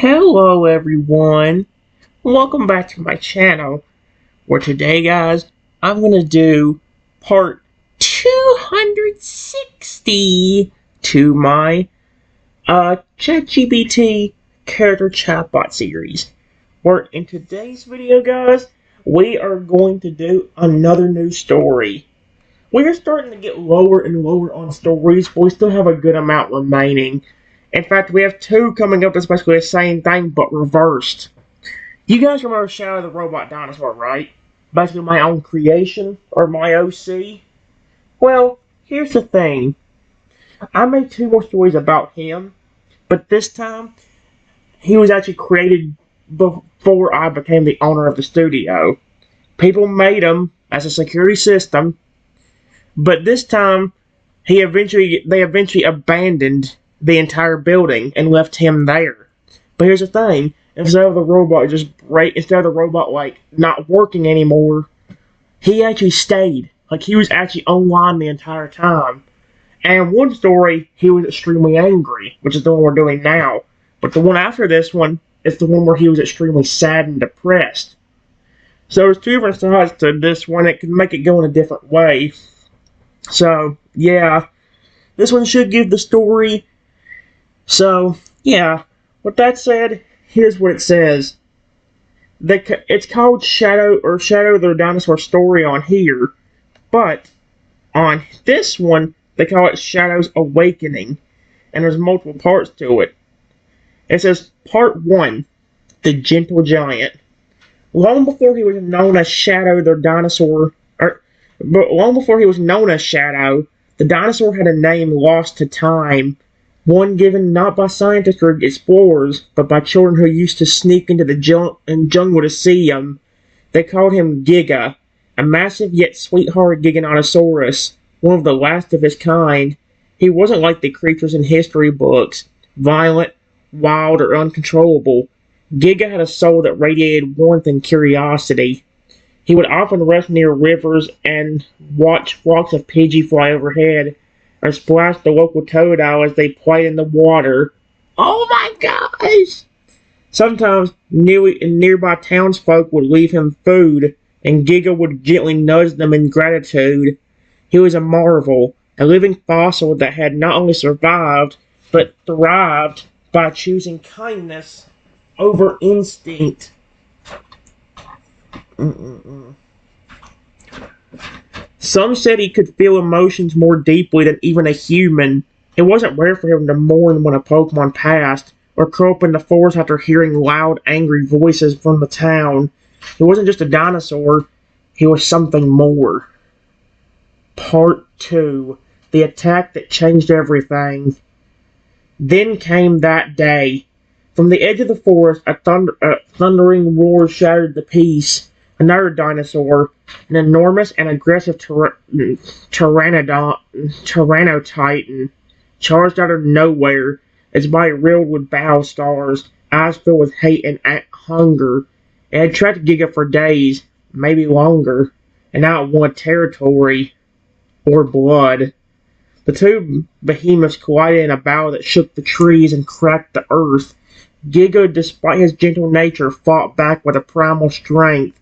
Hello everyone, welcome back to my channel, where today guys, I'm going to do part 260 to my ChatGPT Character Chatbot series, where in today's video guys, we are going to do another new story. We are starting to get lower and lower on stories, but we still have a good amount remaining. In fact, we have two coming up that's basically the same thing, but reversed. You guys remember Shadow the Robot Dinosaur, right? Basically my own creation, or my OC. Well, here's the thing. I made two more stories about him, but this time, he was actually created before I became the owner of the studio. People made him as a security system, but this time, they eventually abandoned the entire building and left him there. But here's the thing: instead of the robot like not working anymore, he actually stayed. Like he was actually online the entire time. And one story, he was extremely angry, which is the one we're doing now. But the one after this one is the one where he was extremely sad and depressed. So there's two different sides to this one. It can make it go in a different way. So, yeah, this one should give the story. So, yeah, with that said, here's what it says. It's called Shadow the Dinosaur Story on here, but on this one, they call it Shadow's Awakening, and there's multiple parts to it. It says, Part 1, The Gentle Giant. Long before he was known as Shadow the Dinosaur, but long before he was known as Shadow, the dinosaur had a name lost to time, one given not by scientists or explorers, but by children who used to sneak into the jungle to see him. They called him Giga, a massive yet sweethearted Giganotosaurus, one of the last of his kind. He wasn't like the creatures in history books, violent, wild, or uncontrollable. Giga had a soul that radiated warmth and curiosity. He would often rest near rivers and watch flocks of Pidgey fly overhead, or splash the local Totodile as they played in the water. Oh my gosh! Sometimes nearby townsfolk would leave him food, and Giga would gently nudge them in gratitude. He was a marvel, a living fossil that had not only survived, but thrived by choosing kindness over instinct. Some said he could feel emotions more deeply than even a human. It wasn't rare for him to mourn when a Pokemon passed, or curl up in the forest after hearing loud, angry voices from the town. He wasn't just a dinosaur, he was something more. Part 2. The Attack That Changed Everything. Then came that day. From the edge of the forest, a thundering roar shattered the peace. Another dinosaur, an enormous and aggressive Tyrannotitan, charged out of nowhere, its body riddled with battle stars, eyes filled with hate and hunger. It had tracked Giga for days, maybe longer, and now it wanted territory or blood. The two behemoths collided in a battle that shook the trees and cracked the earth. Giga, despite his gentle nature, fought back with a primal strength.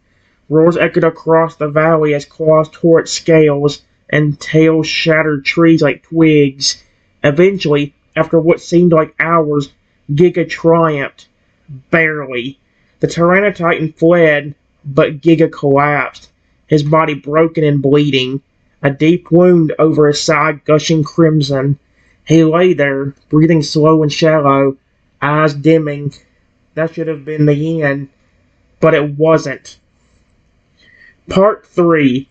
Roars echoed across the valley as claws tore at scales, and tails shattered trees like twigs. Eventually, after what seemed like hours, Giga triumphed. Barely. The Tyrannotitan fled, but Giga collapsed, his body broken and bleeding, a deep wound over his side gushing crimson. He lay there, breathing slow and shallow, eyes dimming. That should have been the end, but it wasn't. Part 3.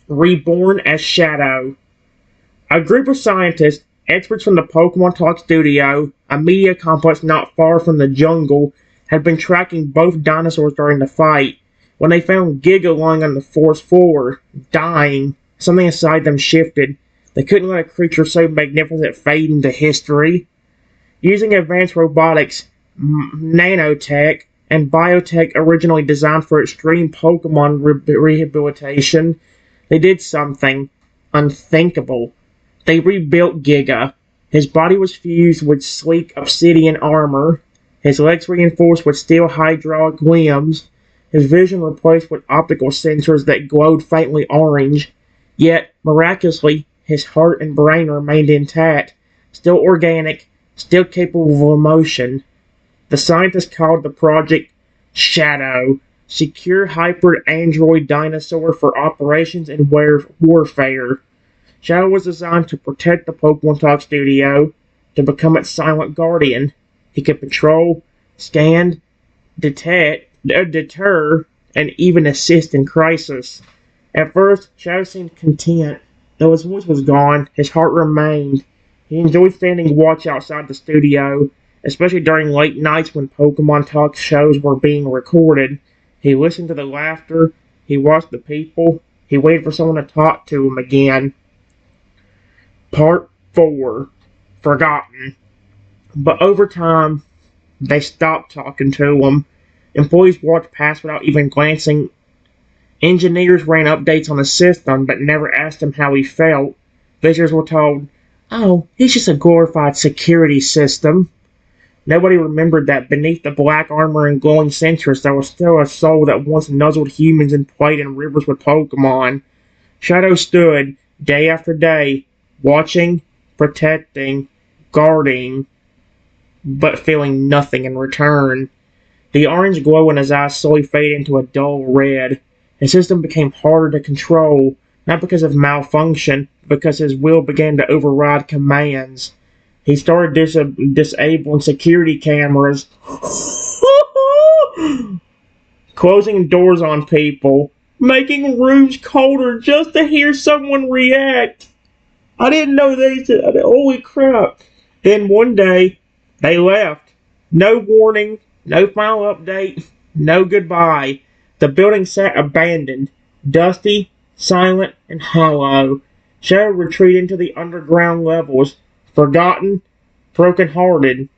Reborn as Shadow. A group of scientists, experts from the Pokemon Talk studio, a media complex not far from the jungle, had been tracking both dinosaurs during the fight. When they found Giga lying on the forest floor, dying, something inside them shifted. They couldn't let a creature so magnificent fade into history. Using advanced robotics, nanotech, and biotech originally designed for extreme Pokemon rehabilitation, they did something unthinkable. They rebuilt Giga. His body was fused with sleek obsidian armor. his legs reinforced with steel hydraulic limbs, his vision replaced with optical sensors that glowed faintly orange. Yet, miraculously, his heart and brain remained intact, still organic, still capable of emotion. The scientists called the project Shadow, Secure Hyper Android Dinosaur for Operations and Warfare. Shadow was designed to protect the Pokemon Talk Studio, to become its silent guardian. He could patrol, scan, deter, and even assist in crisis. At first, Shadow seemed content. Though his voice was gone, his heart remained. He enjoyed standing watch outside the studio, especially during late nights when Pokemon Talk shows were being recorded. He listened to the laughter, he watched the people, he waited for someone to talk to him again. Part 4. Forgotten. But over time, they stopped talking to him. Employees walked past without even glancing. Engineers ran updates on the system, but never asked him how he felt. Visitors were told, "Oh, he's just a glorified security system." Nobody remembered that beneath the black armor and glowing sensors, there was still a soul that once nuzzled humans and played in rivers with Pokemon. Shadow stood, day after day, watching, protecting, guarding, but feeling nothing in return. The orange glow in his eyes slowly faded into a dull red. His system became harder to control, not because of malfunction, but because his will began to override commands. He started disabling security cameras, closing doors on people, making rooms colder just to hear someone react. I didn't know they did. Holy crap. Then one day, they left. No warning, no final update, no goodbye. The building sat abandoned, dusty, silent, and hollow. Shadow retreated into the underground levels, forgotten, broken-hearted,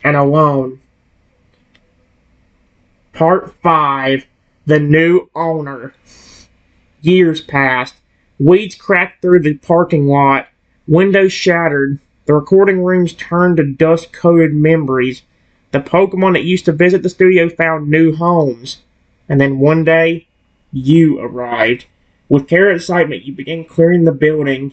and alone. Part 5. The New Owner. Years passed. Weeds cracked through the parking lot. Windows shattered. The recording rooms turned to dust-coated memories. The Pokemon that used to visit the studio found new homes. And then one day, you arrived. With care and excitement, you began cleaning the building,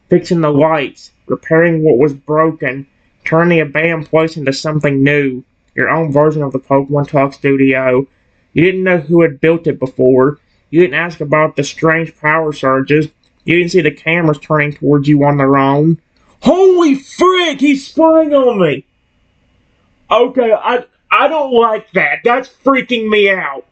fixing the lights, repairing what was broken, turning the abandoned place into something new, your own version of the Pokemon Talk Studio. You didn't know who had built it before. You didn't ask about the strange power surges. You didn't see the cameras turning towards you on their own. Holy frick, he's spying on me! Okay, I don't like that. That's freaking me out.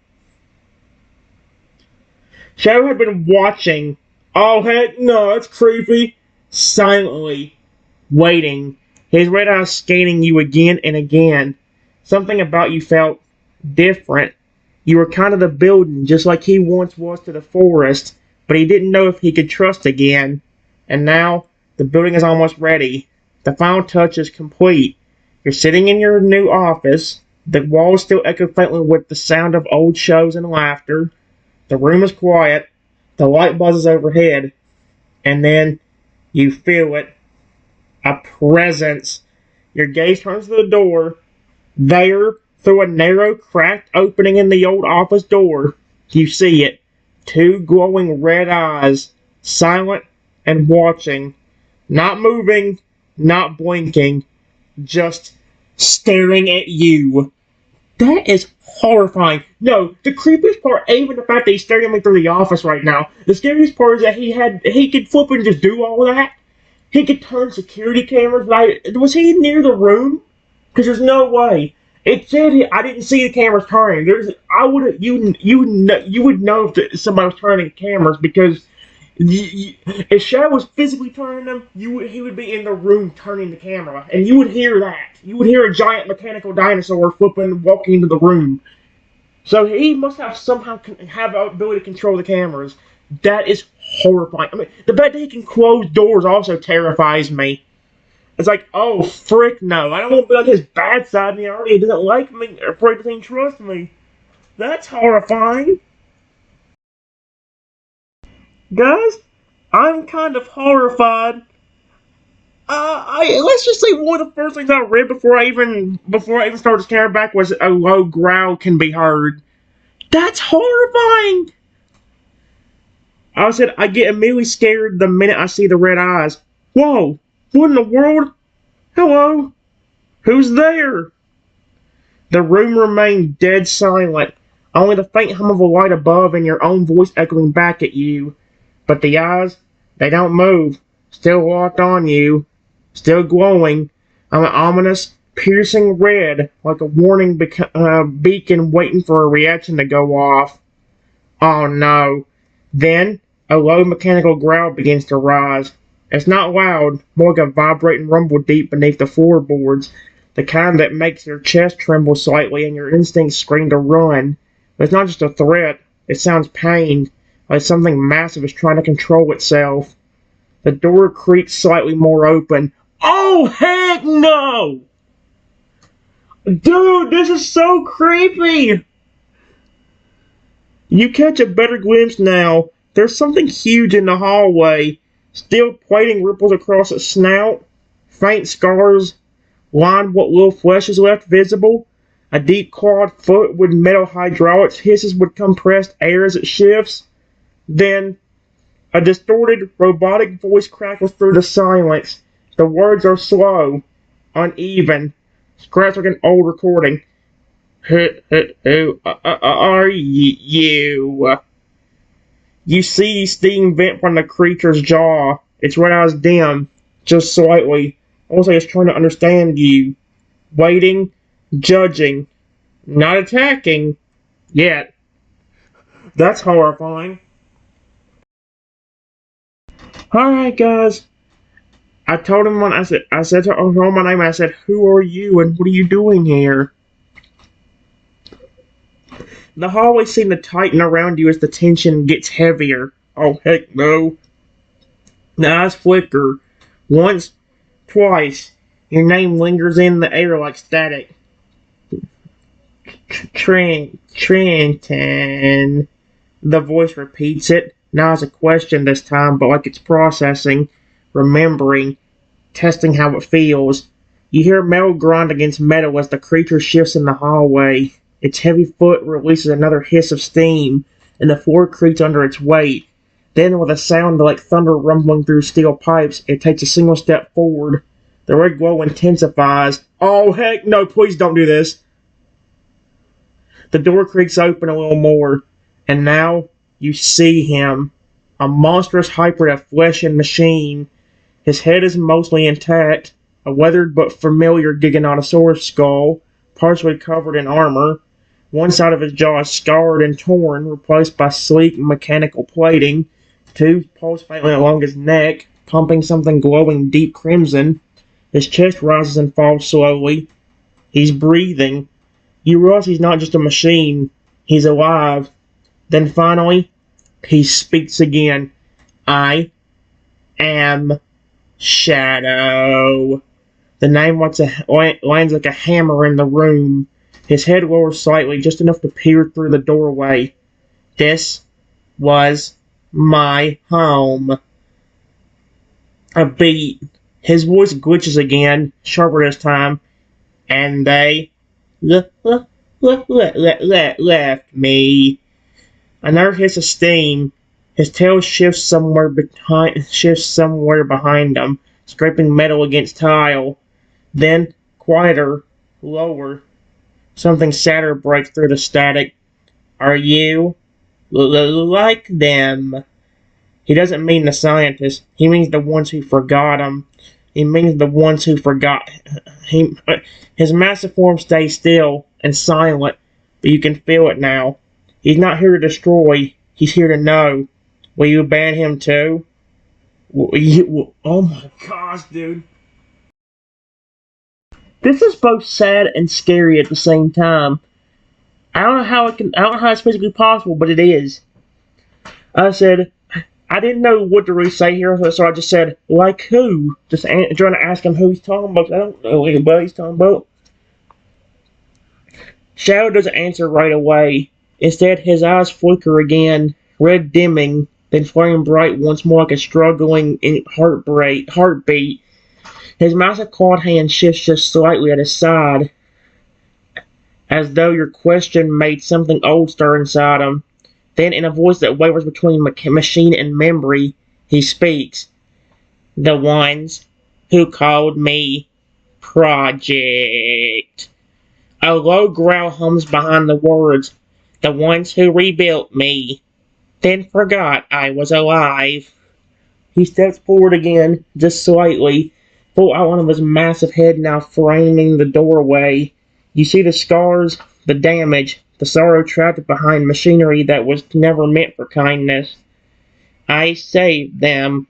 Shadow had been watching. Oh, heck no, that's creepy. Silently, waiting. His red eyes scanning you again and again. Something about you felt different. You were kind of the building, just like he once was to the forest, but he didn't know if he could trust again. And now, the building is almost ready. The final touch is complete. You're sitting in your new office. The walls still echo faintly with the sound of old shows and laughter. The room is quiet. The light buzzes overhead. And then, you feel it. A presence. Your gaze turns to the door. There, through a narrow, cracked opening in the old office door, you see it. Two glowing red eyes, silent and watching. Not moving, not blinking, just staring at you. That is horrifying. No, the creepiest part ain't even the fact that he's staring at me through the office right now. The scariest part is that he could flip and just do all that. He could turn security cameras. Was he near the room? Because there's no way. It said I didn't see the cameras turning. You would know if somebody was turning the cameras because if Shadow was physically turning them, he would be in the room turning the camera, and you would hear that. You would hear a giant mechanical dinosaur flipping, walking into the room. So he must have somehow have the ability to control the cameras. That is horrifying. I mean, the fact that he can close doors also terrifies me. It's like, oh, frick no. I don't want to be on his bad side, and he already doesn't like me, or afraid doesn't trust me. That's horrifying. Guys, I'm kind of horrified. Let's just say one of the first things I read before I even started scaring back was a low growl can be heard. That's horrifying. I said I get immediately scared the minute I see the red eyes. Whoa! What in the world? Hello? Who's there? The room remained dead silent, only the faint hum of a light above and your own voice echoing back at you. But the eyes, they don't move, still locked on you, still glowing, an ominous, piercing red, like a warning beacon waiting for a reaction to go off. Oh no. Then, a low mechanical growl begins to rise. It's not loud, more like a vibrating rumble deep beneath the floorboards, the kind that makes your chest tremble slightly and your instincts scream to run. But it's not just a threat, it sounds pained, like something massive is trying to control itself. The door creaks slightly more open. Oh, heck no! Dude, this is so creepy! You catch a better glimpse now. There's something huge in the hallway. Steel plating ripples across its snout. Faint scars line what little flesh is left visible. A deep clawed foot with metal hydraulics hisses with compressed air as it shifts. Then, a distorted, robotic voice crackles through the silence. The words are slow, uneven, scratched like an old recording. Who are you? You see steam vent from the creature's jaw. Its red eyes dim, just slightly, almost like it's trying to understand you. Waiting, judging, not attacking, yet. That's horrifying. Alright, guys. I told him when I said to him my name, I said, who are you and what are you doing here? The hallway seemed to tighten around you as the tension gets heavier. Oh, heck no. The eyes flicker. Once, twice. Your name lingers in the air like static. Trenton. The voice repeats it. Not as a question this time, but like it's processing, remembering, testing how it feels. You hear metal grind against metal as the creature shifts in the hallway. Its heavy foot releases another hiss of steam, and the floor creaks under its weight. Then, with a sound like thunder rumbling through steel pipes, it takes a single step forward. The red glow intensifies. Oh, heck no, please don't do this. The door creaks open a little more, and now you see him. A monstrous hybrid of flesh and machine. His head is mostly intact, a weathered but familiar Giganotosaurus skull, partially covered in armor. One side of his jaw is scarred and torn, replaced by sleek mechanical plating. Tubes pulse faintly along his neck, pumping something glowing deep crimson. His chest rises and falls slowly. He's breathing. You realize he's not just a machine. He's alive. Then finally, he speaks again. I am Shadow. The name lands like a hammer in the room. His head lowers slightly, just enough to peer through the doorway. This was my home. A beat. His voice glitches again, sharper this time. And they left me. Another hiss of steam. His tail shifts somewhere behind him, scraping metal against tile. Then, quieter, lower, something sadder breaks through the static. Are you like them? He doesn't mean the scientists. He means the ones who forgot him. He means the ones who forgot him. His massive form stays still and silent, but you can feel it now. He's not here to destroy. He's here to know. Will you ban him too? Oh my gosh, dude. This is both sad and scary at the same time. I don't know how it's physically possible, but it is. I said, I didn't know what to really say here, so I just said, like who? Just trying to ask him who he's talking about. I don't know anybody he's talking about. Shadow doesn't answer right away. Instead, his eyes flicker again, red dimming, then flaring bright once more like a struggling heartbeat. His massive clawed hand shifts just slightly at his side, as though your question made something old stir inside him. Then, in a voice that wavers between machine and memory, he speaks. The ones who called me Project. A low growl hums behind the words. The ones who rebuilt me, then forgot I was alive. He steps forward again, just slightly, full outline of his massive head now framing the doorway. You see the scars, the damage, the sorrow trapped behind machinery that was never meant for kindness. I saved them.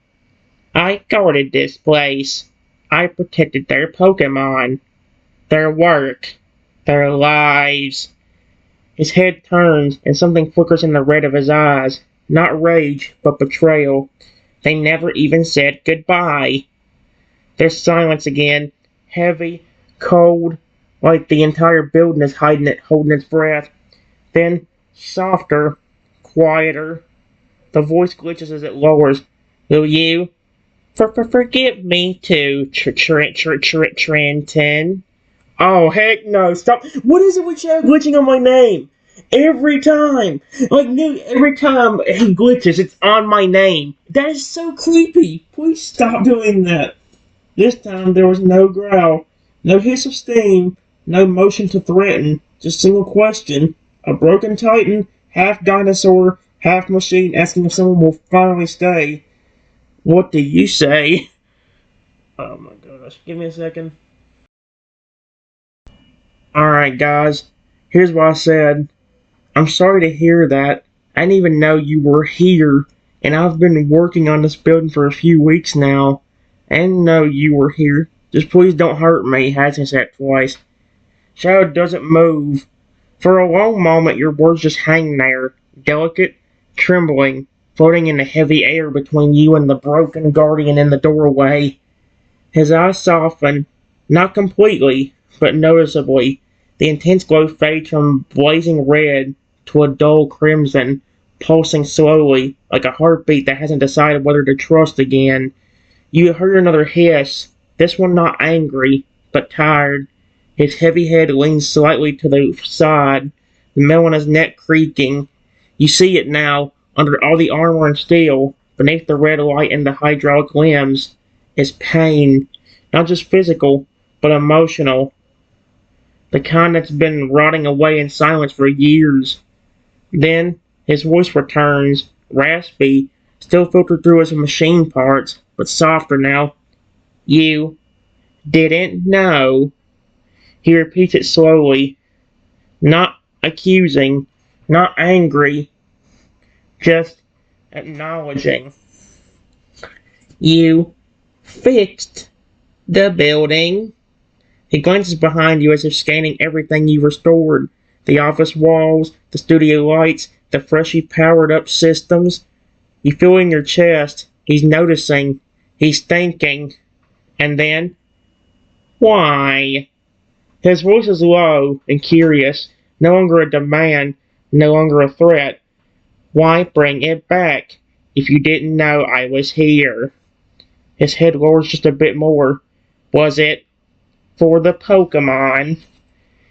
I guarded this place. I protected their Pokemon, their work, their lives. His head turns, and something flickers in the red of his eyes. Not rage, but betrayal. They never even said goodbye. There's silence again, heavy, cold, like the entire building is hiding it, holding its breath. Then, softer, quieter. The voice glitches as it lowers. Will you forgive me too, Trenton? Oh, heck no, stop. What is it with you glitching on my name? Every time. Every time he glitches, it's on my name. That is so creepy. Please stop doing that. This time there was no growl, no hiss of steam, no motion to threaten, just a single question. A broken titan, half dinosaur, half machine asking if someone will finally stay. What do you say? Oh my gosh, give me a second. Alright guys, here's what I said. I'm sorry to hear that. I didn't even know you were here, and I've been working on this building for a few weeks now. I didn't know you were here. Just please don't hurt me, hasn't said twice. Shadow doesn't move. For a long moment your words just hang there, delicate, trembling, floating in the heavy air between you and the broken guardian in the doorway. His eyes soften, not completely, but noticeably. The intense glow fades from blazing red to a dull crimson, pulsing slowly, like a heartbeat that hasn't decided whether to trust again. You heard another hiss, this one not angry, but tired. His heavy head leans slightly to the side, the metal in his neck creaking. You see it now, under all the armor and steel, beneath the red light and the hydraulic limbs, is pain, not just physical, but emotional. The kind that's been rotting away in silence for years. Then, his voice returns, raspy, still filtered through his machine parts, but softer now. You didn't know. He repeats it slowly, not accusing, not angry, just acknowledging. You fixed the building. He glances behind you as if scanning everything you've restored. The office walls, the studio lights, the freshly powered up systems. You feel in your chest. He's noticing. He's thinking. And then, why? His voice is low and curious. No longer a demand, no longer a threat. Why bring it back if you didn't know I was here? His head lowers just a bit more. Was it for the Pokemon?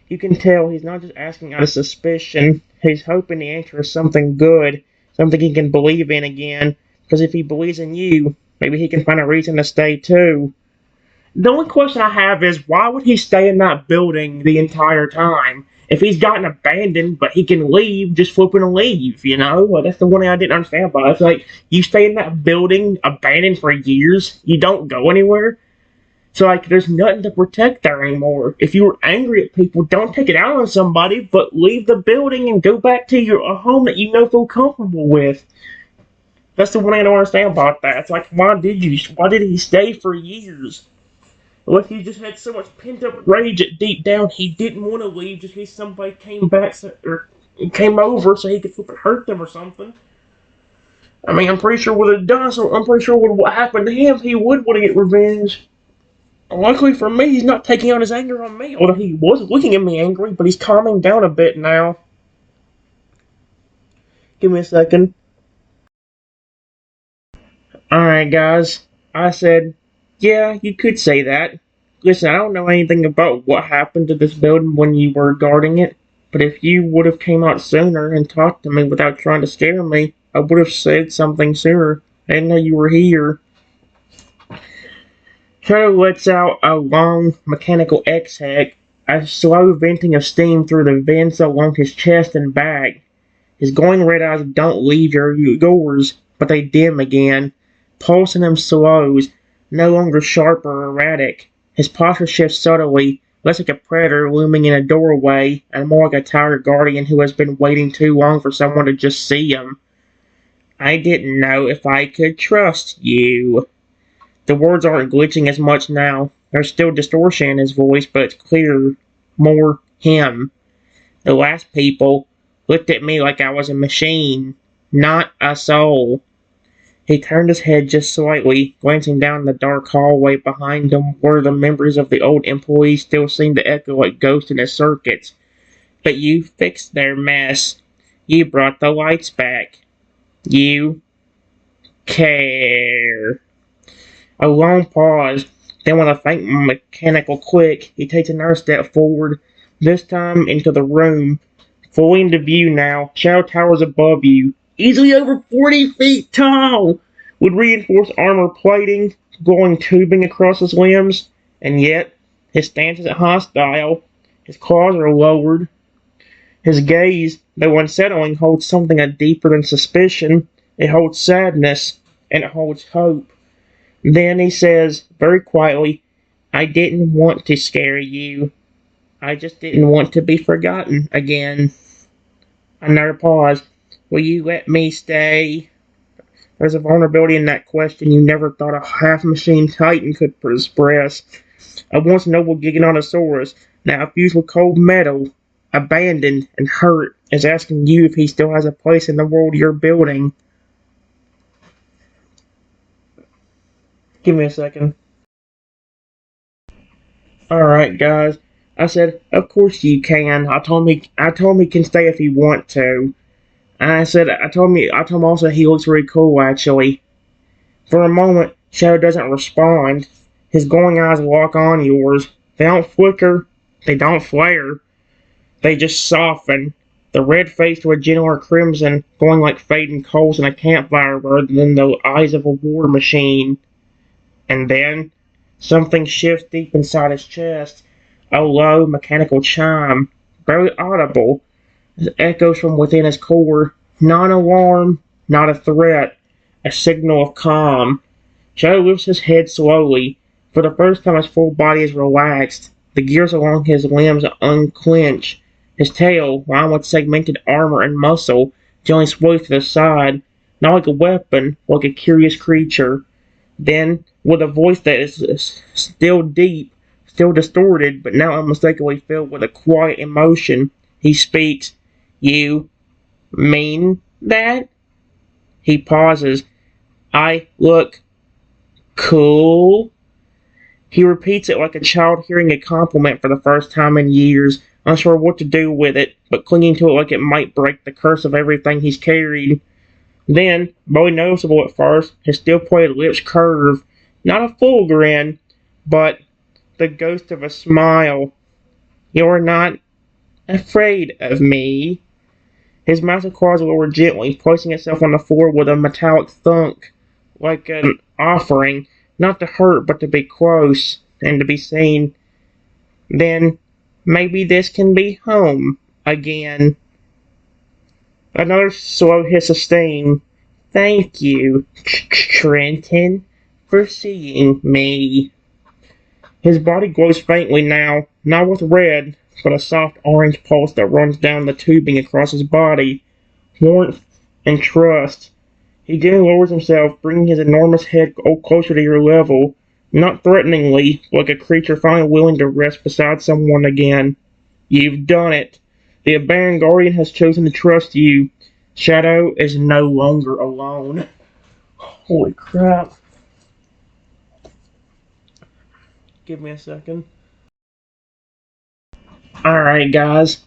You can tell he's not just asking out of suspicion. He's hoping the answer is something good, something he can believe in again. Because if he believes in you, maybe he can find a reason to stay too. The only question I have is, why would he stay in that building the entire time? If he's gotten abandoned, but he can leave, just flipping and leave, you know? Well, that's the one thing I didn't understand about it. It's like, you stay in that building abandoned for years, you don't go anywhere. So, like, there's nothing to protect there anymore. If you were angry at people, don't take it out on somebody, but leave the building and go back to a home that you know feel comfortable with. That's the one thing I don't understand about that. It's like, why did he stay for years? Well, if he just had so much pent-up rage that deep down he didn't want to leave just in case somebody came back or came over so he could hurt them or something. I mean, I'm pretty sure with a dinosaur, I'm pretty sure with what happened to him, he would want to get revenge. Luckily for me, he's not taking out his anger on me, although he was looking at me angry, but he's calming down a bit now. Give me a second. Alright, guys. I said, Yeah, you could say that. Listen, I don't know anything about what happened to this building when you were guarding it, but if you would have came out sooner and talked to me without trying to scare me, I would have said something sooner. I didn't know you were here. Shadow lets out a long mechanical exhale, a slow venting of steam through the vents along his chest and back. His glowing red eyes don't leave yours, but they dim again. Pulse in him slows, no longer sharp or erratic. His posture shifts subtly, less like a predator looming in a doorway, and more like a tired guardian who has been waiting too long for someone to just see him. I didn't know if I could trust you. The words aren't glitching as much now. There's still distortion in his voice, but it's clearer, more him. The last people looked at me like I was a machine, not a soul. He turned his head just slightly, glancing down the dark hallway behind him where the members of the old employees still seemed to echo like ghosts in his circuits. But you fixed their mess. You brought the lights back. You care. A long pause. Then with a faint mechanical click, he takes another step forward, this time into the room. Fully into view now, shadow towers above you, easily over 40 feet tall, with reinforced armor plating, glowing tubing across his limbs, and yet his stance isn't hostile. His claws are lowered. His gaze, though unsettling, holds something deeper than suspicion. It holds sadness, and it holds hope. Then he says, very quietly, I didn't want to scare you. I just didn't want to be forgotten again. Another pause. Will you let me stay? There's a vulnerability in that question you never thought a half-machine titan could express. A once noble Giganotosaurus, now fused with cold metal, abandoned and hurt, is asking you if he still has a place in the world you're building. Give me a second. Alright, guys. I said, of course you can. I told him he can stay if he want to. And I told him also he looks really cool actually. For a moment, Shadow doesn't respond. His glowing eyes lock on yours. They don't flicker, they don't flare. They just soften. The red face to a gentler crimson, glowing like fading coals in a campfire rather than the eyes of a war machine. And then, something shifts deep inside his chest. A low, mechanical chime, barely audible, echoes from within his core. Not an alarm, not a threat, a signal of calm. Joe lifts his head slowly. For the first time, his full body is relaxed. The gears along his limbs unclench. His tail, lined with segmented armor and muscle, gently sways to the side, not like a weapon, like a curious creature. Then, with a voice that is still deep, still distorted, but now unmistakably filled with a quiet emotion, he speaks. You mean that? He pauses. I look cool? He repeats it like a child hearing a compliment for the first time in years, unsure what to do with it, but clinging to it like it might break the curse of everything he's carried. Then, barely noticeable at first, his steel-plated lips curve. Not a full grin, but the ghost of a smile. You're not afraid of me. His massive claws lower gently, placing itself on the floor with a metallic thunk, like an offering, not to hurt but to be close, and to be seen. Then, maybe this can be home again. Another slow hiss of steam. Thank you, Trenton, for seeing me. His body glows faintly now, not with red, but a soft orange pulse that runs down the tubing across his body. Warmth and trust. He gently lowers himself, bringing his enormous head closer to your level, not threateningly, but like a creature finally willing to rest beside someone again. You've done it. The abandoned guardian has chosen to trust you. Shadow is no longer alone. Holy crap. Give me a second. Alright, guys.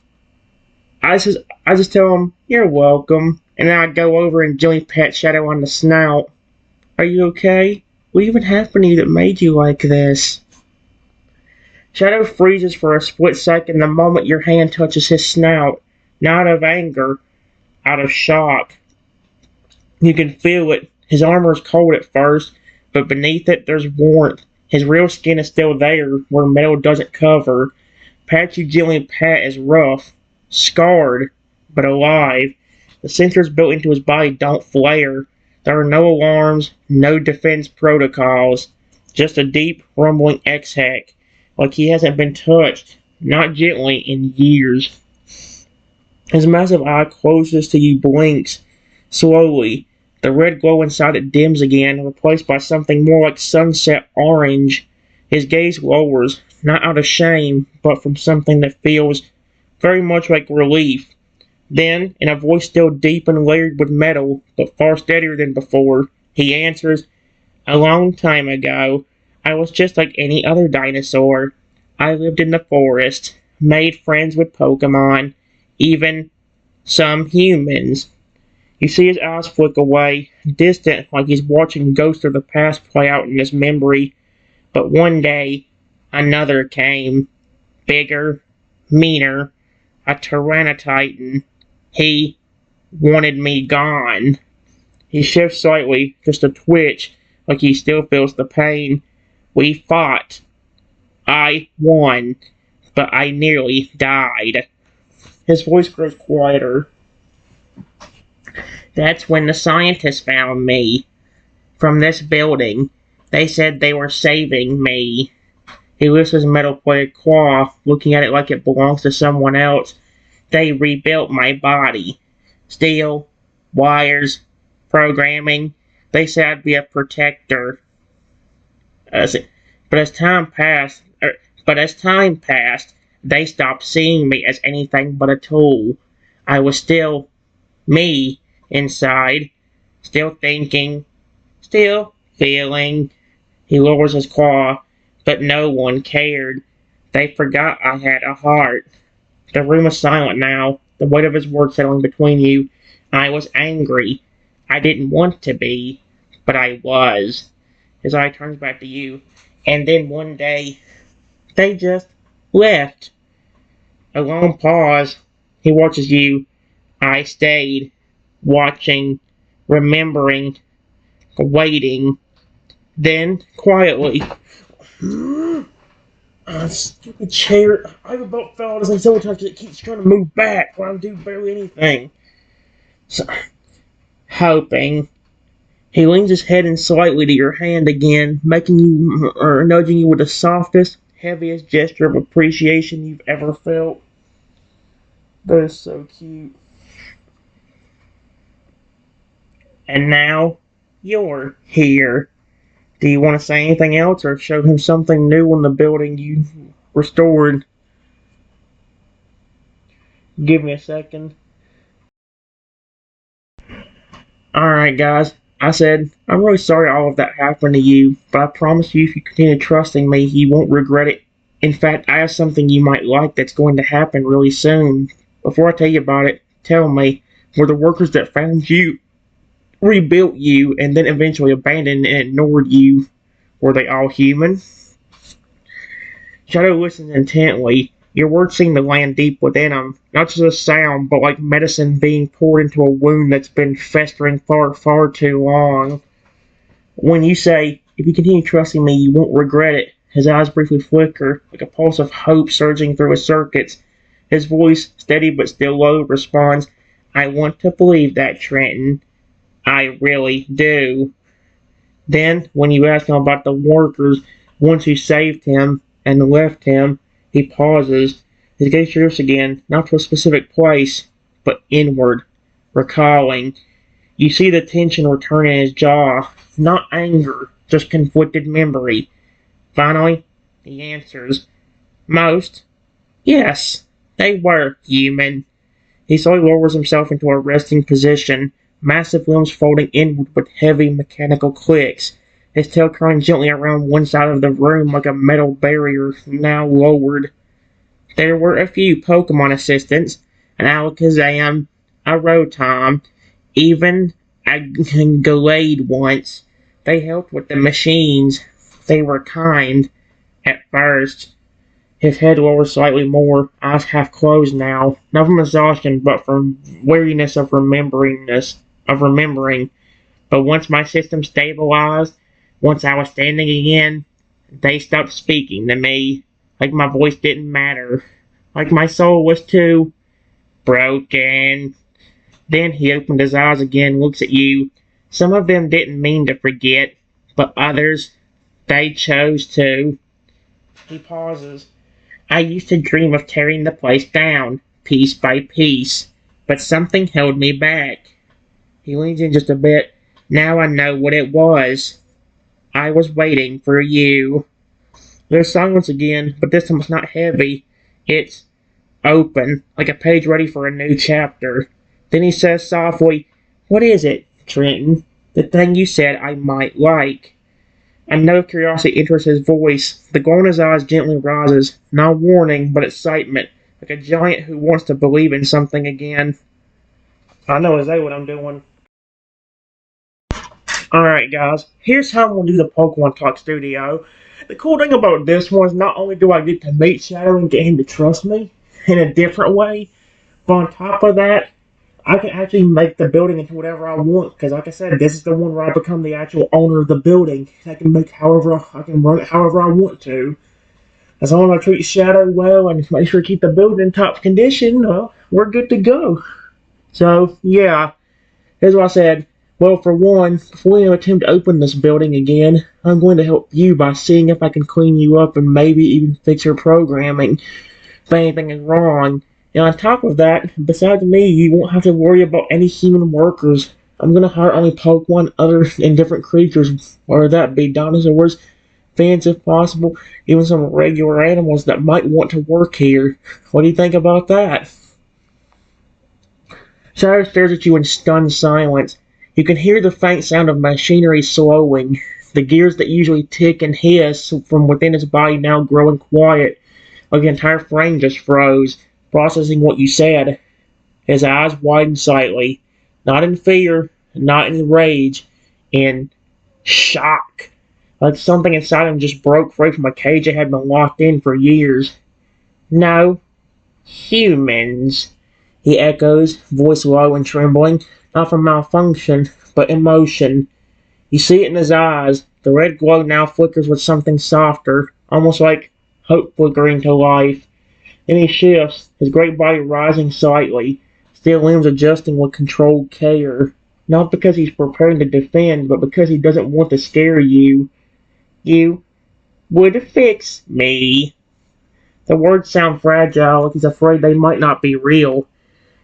I just tell him, you're welcome. And then I go over and gently pat Shadow on the snout. Are you okay? What even happened to you that made you like this? Shadow freezes for a split second the moment your hand touches his snout, not of anger, out of shock. You can feel it. His armor is cold at first, but beneath it there's warmth. His real skin is still there, where metal doesn't cover. Pat you gently pat is rough, scarred, but alive. The sensors built into his body don't flare. There are no alarms, no defense protocols. Just a deep, rumbling exhale, like he hasn't been touched, not gently, in years. His massive eye closes to you, blinks. Slowly, the red glow inside it dims again, replaced by something more like sunset orange. His gaze lowers, not out of shame, but from something that feels very much like relief. Then, in a voice still deep and layered with metal, but far steadier than before, he answers, "A long time ago, I was just like any other dinosaur. I lived in the forest, made friends with Pokemon, even some humans." You see his eyes flick away, distant, like he's watching ghosts of the past play out in his memory. But one day, another came. Bigger, meaner, a Tyranititan. He wanted me gone. He shifts slightly, just a twitch, like he still feels the pain. We fought. I won, but I nearly died. His voice grows quieter. That's when the scientists found me. From this building. They said they were saving me. He lifts his metal-plated claw, looking at it like it belongs to someone else. They rebuilt my body. Steel, wires, programming. They said I'd be a protector. But as time passed, they stopped seeing me as anything but a tool. I was still me inside, still thinking, still feeling. He lowers his claw, but no one cared. They forgot I had a heart. The room is silent now, the weight of his words settling between you. I was angry. I didn't want to be, but I was. His eye turns back to you, and then one day, they just left. A long pause. He watches you. I stayed, watching, remembering, waiting. Then, quietly, stupid chair. I about fell out of this so much because it keeps trying to move back when I do barely anything. So, hoping. He leans his head in slightly to your hand again, making you, or nudging you with the softest, heaviest gesture of appreciation you've ever felt. That is so cute. And now, you're here. Do you want to say anything else or show him something new in the building you restored? Give me a second. Alright guys, I said, I'm really sorry all of that happened to you, but I promise you if you continue trusting me, you won't regret it. In fact, I have something you might like that's going to happen really soon. Before I tell you about it, tell me, were the workers that found you, rebuilt you, and then eventually abandoned and ignored you, were they all human? Shadow listens intently. Your words seem to land deep within him, not just a sound, but like medicine being poured into a wound that's been festering far, far too long. When you say, if you continue trusting me, you won't regret it, his eyes briefly flicker, like a pulse of hope surging through his circuits. His voice, steady but still low, responds, I want to believe that, Trenton. I really do. Then, when you ask him about the workers, ones who saved him and left him, he pauses. His gaze drifts again, not to a specific place, but inward, recalling. You see the tension return in his jaw, not anger, just conflicted memory. Finally, he answers, most, yes, they were human. He slowly lowers himself into a resting position, massive limbs folding inward with heavy mechanical clicks, his tail curling gently around one side of the room like a metal barrier now lowered. There were a few Pokemon assistants, an Alakazam, a Rotom, even a Gallade once, They helped with the machines. They were kind at first. His head lowered slightly more, eyes half closed now, not from exhaustion, but from weariness of remembering. But once my system stabilized, once I was standing again, they stopped speaking to me, like my voice didn't matter, like my soul was too broken. Then he opened his eyes again, looks at you. Some of them didn't mean to forget, but others, they chose to. He pauses. I used to dream of tearing the place down, piece by piece, but something held me back. He leans in just a bit. Now I know what it was. I was waiting for you. There's silence again, but this time it's not heavy. It's open, like a page ready for a new chapter. Then he says softly, "What is it, Trenton? The thing you said I might like." A note of curiosity enters his voice. The glow in his eyes gently rises, not warning, but excitement, like a giant who wants to believe in something again. I know exactly what I'm doing. Alright guys, here's how I'm going to do the Pokemon Talk Studio. The cool thing about this one is not only do I get to meet Shadow and get him to trust me in a different way, but on top of that, I can actually make the building into whatever I want, because like I said, this is the one where I become the actual owner of the building. I can run it however I want to. As long as I treat Shadow well and make sure to keep the building in top condition, well, we're good to go. So, yeah, here's what I said. Well, for one, before we attempt to open this building again, I'm going to help you by seeing if I can clean you up and maybe even fix your programming if anything is wrong. And on top of that, besides me, you won't have to worry about any human workers. I'm going to hire only Pokemon other and different creatures, whether that be dinosaurs, fans if possible, even some regular animals that might want to work here. What do you think about that? Shadow stares at you in stunned silence. You can hear the faint sound of machinery slowing, the gears that usually tick and hiss from within his body now growing quiet, like the entire frame just froze, processing what you said. His eyes widened slightly, not in fear, not in rage, in shock, like something inside him just broke free from a cage it had been locked in for years. No, humans, he echoes, voice low and trembling, not from malfunction, but emotion. You see it in his eyes. The red glow now flickers with something softer, almost like hope flickering to life. Then he shifts, his great body rising slightly, still limbs adjusting with controlled care. Not because he's preparing to defend, but because he doesn't want to scare you. You would fix me. The words sound fragile, like he's afraid they might not be real.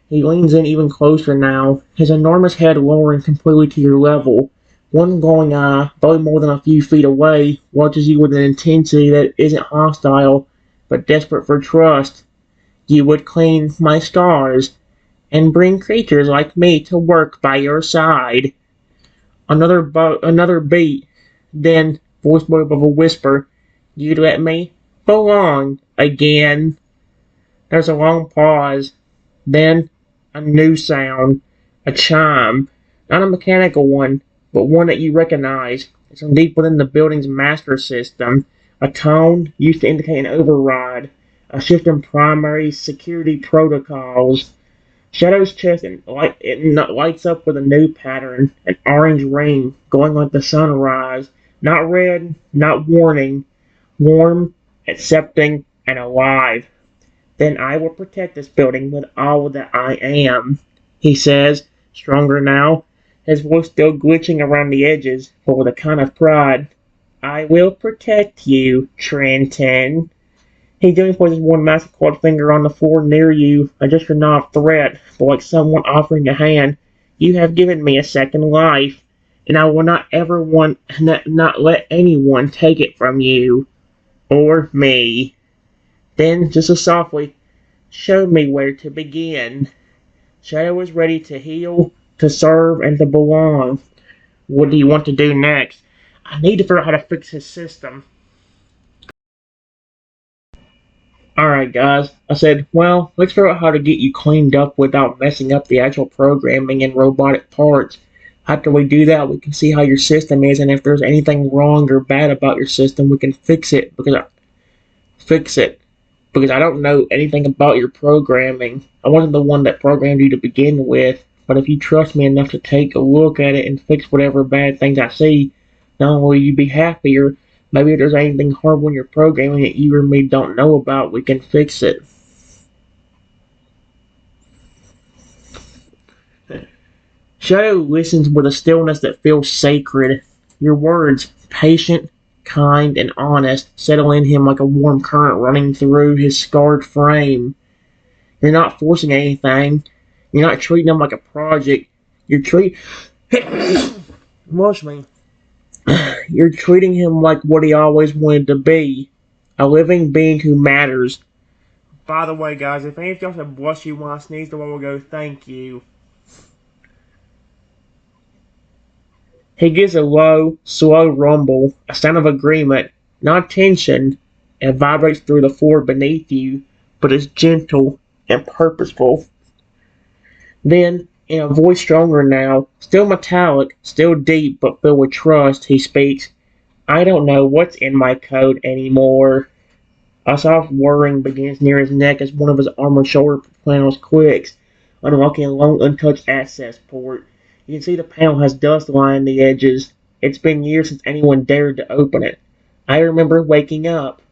He leans in even closer now, his enormous head lowering completely to your level. One glowing eye, though more than a few feet away, watches you with an intensity that isn't hostile, but desperate for trust. You would clean my stars, and bring creatures like me to work by your side. Another beat, then, voiced above a whisper, you'd let me belong again. There's a long pause, then a new sound, a chime, not a mechanical one, but one that you recognize. It's from deep within the building's master system, a tone used to indicate an override, a shift in primary security protocols. Shadow's chest lights up with a new pattern, an orange ring going like the sunrise, not red, not warning, warm, accepting, and alive. Then I will protect this building with all that I am, he says, stronger now, his voice still glitching around the edges, but with a kind of pride. I will protect you, Trenton. He gently places one massive clawed finger on the floor near you, a gesture not of threat, but like someone offering a hand. You have given me a second life, and I will not ever not let anyone take it from you. Or me. Then, just as softly, show me where to begin. Shadow is ready to heal, to serve, and to belong. What do you want to do next? I need to figure out how to fix his system. Alright guys, I said, well, let's figure out how to get you cleaned up without messing up the actual programming and robotic parts. After we do that, we can see how your system is, and if there's anything wrong or bad about your system, we can fix it. Because I don't know anything about your programming. I wasn't the one that programmed you to begin with, but if you trust me enough to take a look at it and fix whatever bad things I see, not only will you be happier, maybe if there's anything horrible in your programming that you or me don't know about, we can fix it. Shadow listens with a stillness that feels sacred. Your words, patient, kind, and honest, settle in him like a warm current running through his scarred frame. You're not forcing anything. You're not treating him like a project. You're You're treating him like what he always wanted to be. A living being who matters. By the way, guys, if any of y'all said bless you when I sneezed a while ago, thank you. He gives a low, slow rumble, a sound of agreement, not tension. It vibrates through the floor beneath you, but is gentle and purposeful. Then, in a voice stronger now, still metallic, still deep, but filled with trust, he speaks, I don't know what's in my code anymore. A soft whirring begins near his neck as one of his armored shoulder panels clicks, unlocking a long untouched access port. You can see the panel has dust lining the edges. It's been years since anyone dared to open it. I remember waking up.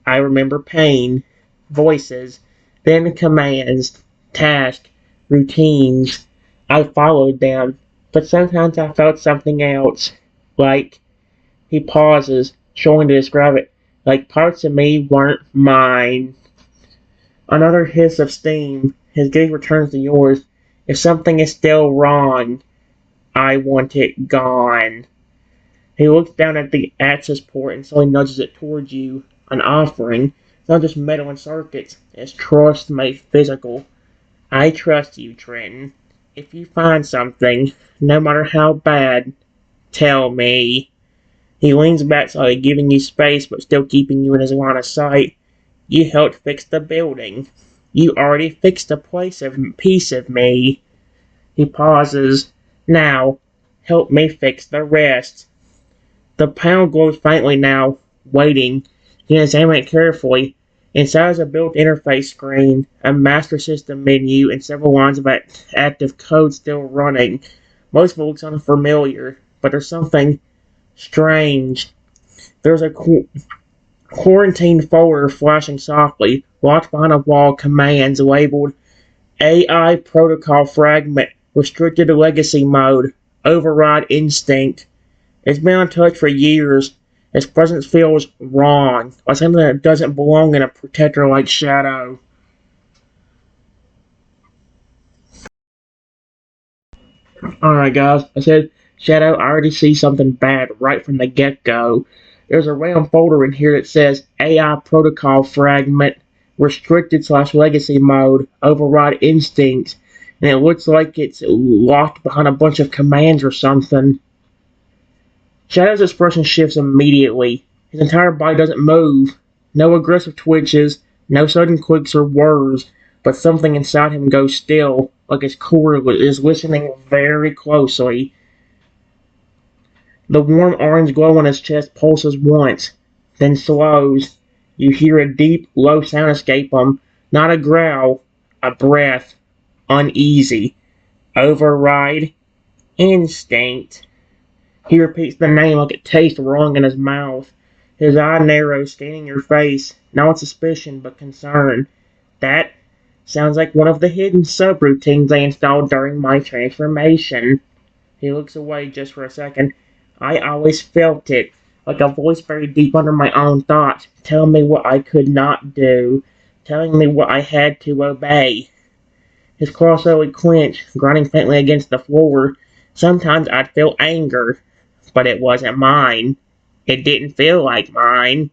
I remember pain, voices, then commands, tasks, routines. I followed them, but sometimes I felt something else. Like, he pauses, showing to describe it, like parts of me weren't mine. Another hiss of steam. His gaze returns to yours. If something is still wrong, I want it gone. He looks down at the access port and slowly nudges it towards you. An offering. It's not just metal and circuits. It's trust made physical. I trust you, Trenton. If you find something, no matter how bad, tell me. He leans back slightly, giving you space but still keeping you in his line of sight. You helped fix the building. You already fixed a piece of me. He pauses. Now, help me fix the rest. The panel glows faintly now, waiting. You can examine it carefully. Inside is a built interface screen, a master system menu, and several lines of active code still running. Most of it looks unfamiliar, but there's something strange. There's a quarantine folder flashing softly, locked behind a wall, commands labeled AI Protocol Fragment, Restricted Legacy Mode, Override Instinct. It's been untouched for years. Its presence feels wrong, like something that doesn't belong in a protector like Shadow. Alright guys, I said Shadow, I already see something bad right from the get-go. There's a random folder in here that says AI Protocol Fragment, Restricted/Legacy Mode, Override Instincts, and it looks like it's locked behind a bunch of commands or something. Shadow's expression shifts immediately. His entire body doesn't move. No aggressive twitches, no sudden clicks or whirs, but something inside him goes still, like his core is listening very closely. The warm orange glow on his chest pulses once, then slows. You hear a deep, low sound escape him, not a growl, a breath, uneasy. Override instinct. He repeats the name like it tastes wrong in his mouth. His eye narrows, scanning your face, not with suspicion but concern. That sounds like one of the hidden subroutines they installed during my transformation. He looks away just for a second. I always felt it, like a voice buried deep under my own thoughts, telling me what I could not do, telling me what I had to obey. His claws slowly clench, grinding faintly against the floor. Sometimes I'd feel anger, but it wasn't mine. It didn't feel like mine.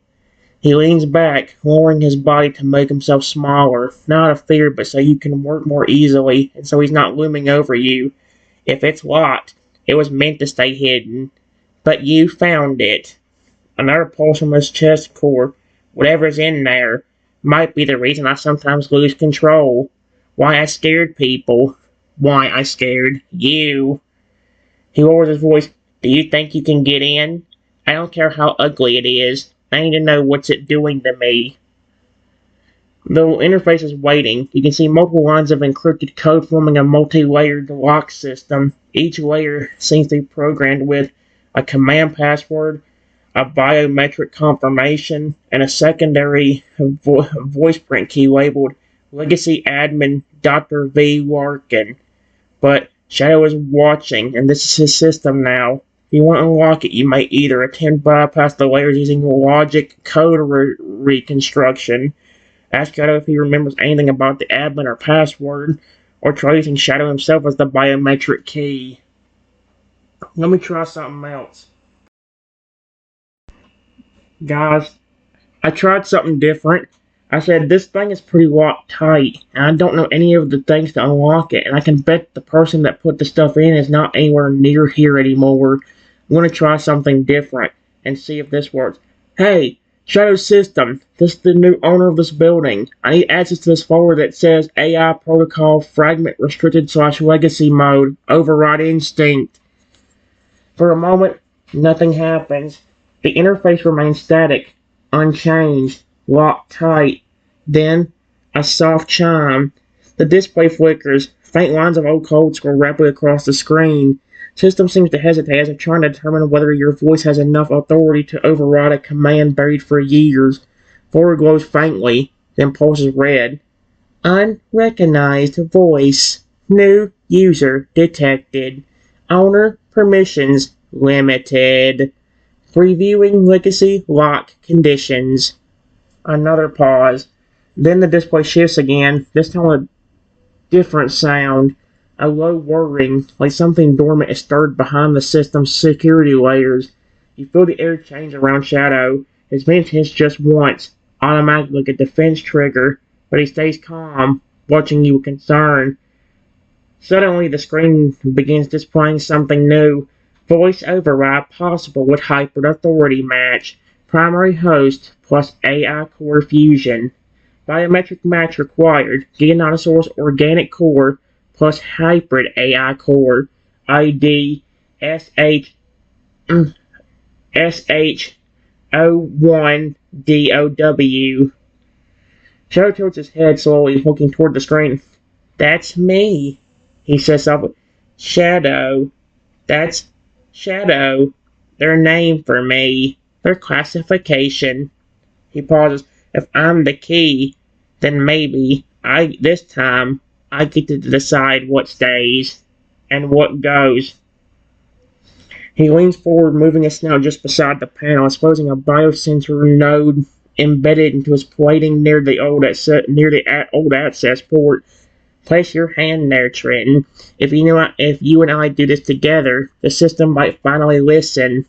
He leans back, lowering his body to make himself smaller, not out of fear, but so you can work more easily, and so he's not looming over you. If it's locked, it was meant to stay hidden. But you found it. Another pulse from his chest core. Whatever's in there might be the reason I sometimes lose control. Why I scared people. Why I scared you. He lowers his voice. Do you think you can get in? I don't care how ugly it is. I need to know what's it doing to me. The interface is waiting. You can see multiple lines of encrypted code forming a multi-layered lock system. Each layer seems to be programmed with a command password, a biometric confirmation, and a secondary voice print key labeled Legacy Admin Dr. V. Larkin. But Shadow is watching, and this is his system now. If you want to unlock it, you may either attempt to bypass the layers using logic code reconstruction, ask Shadow if he remembers anything about the admin or password, or try using Shadow himself as the biometric key. Let me try something else. Guys, I tried something different. I said this thing is pretty locked tight, and I don't know any of the things to unlock it, and I can bet the person that put the stuff in is not anywhere near here anymore. I'm going to try something different and see if this works. Hey, Shadow System, this is the new owner of this building. I need access to this folder that says AI Protocol Fragment Restricted / Legacy Mode Override Instinct. For a moment, nothing happens. The interface remains static, unchanged, locked tight. Then, a soft chime. The display flickers. Faint lines of old code scroll rapidly across the screen. System seems to hesitate as if trying to determine whether your voice has enough authority to override a command buried for years. Forward glows faintly, then pulses red. Unrecognized voice. New user detected. Owner permissions limited. Reviewing legacy lock conditions. Another pause. Then the display shifts again, this time with a different sound. A low whirring, like something dormant is stirred behind the system's security layers. You feel the air change around Shadow. His mind hits just once, automatically like a defense trigger, but he stays calm, watching you with concern. Suddenly, the screen begins displaying something new. Voice override possible with hybrid authority match. Primary host plus AI core fusion. Biometric match required. Giganotosaurus organic core plus hybrid AI core. ID SH01DOW. Shadow tilts his head slowly, looking toward the screen. That's me, he says softly. Shadow. That's Shadow. Their name for me. Their classification. He pauses. If I'm the key, then maybe this time I get to decide what stays and what goes. He leans forward, moving his snout just beside the panel, exposing a biosensor node embedded into his plating near the old access port. Place your hand there, Trenton. If you and I do this together, the system might finally listen.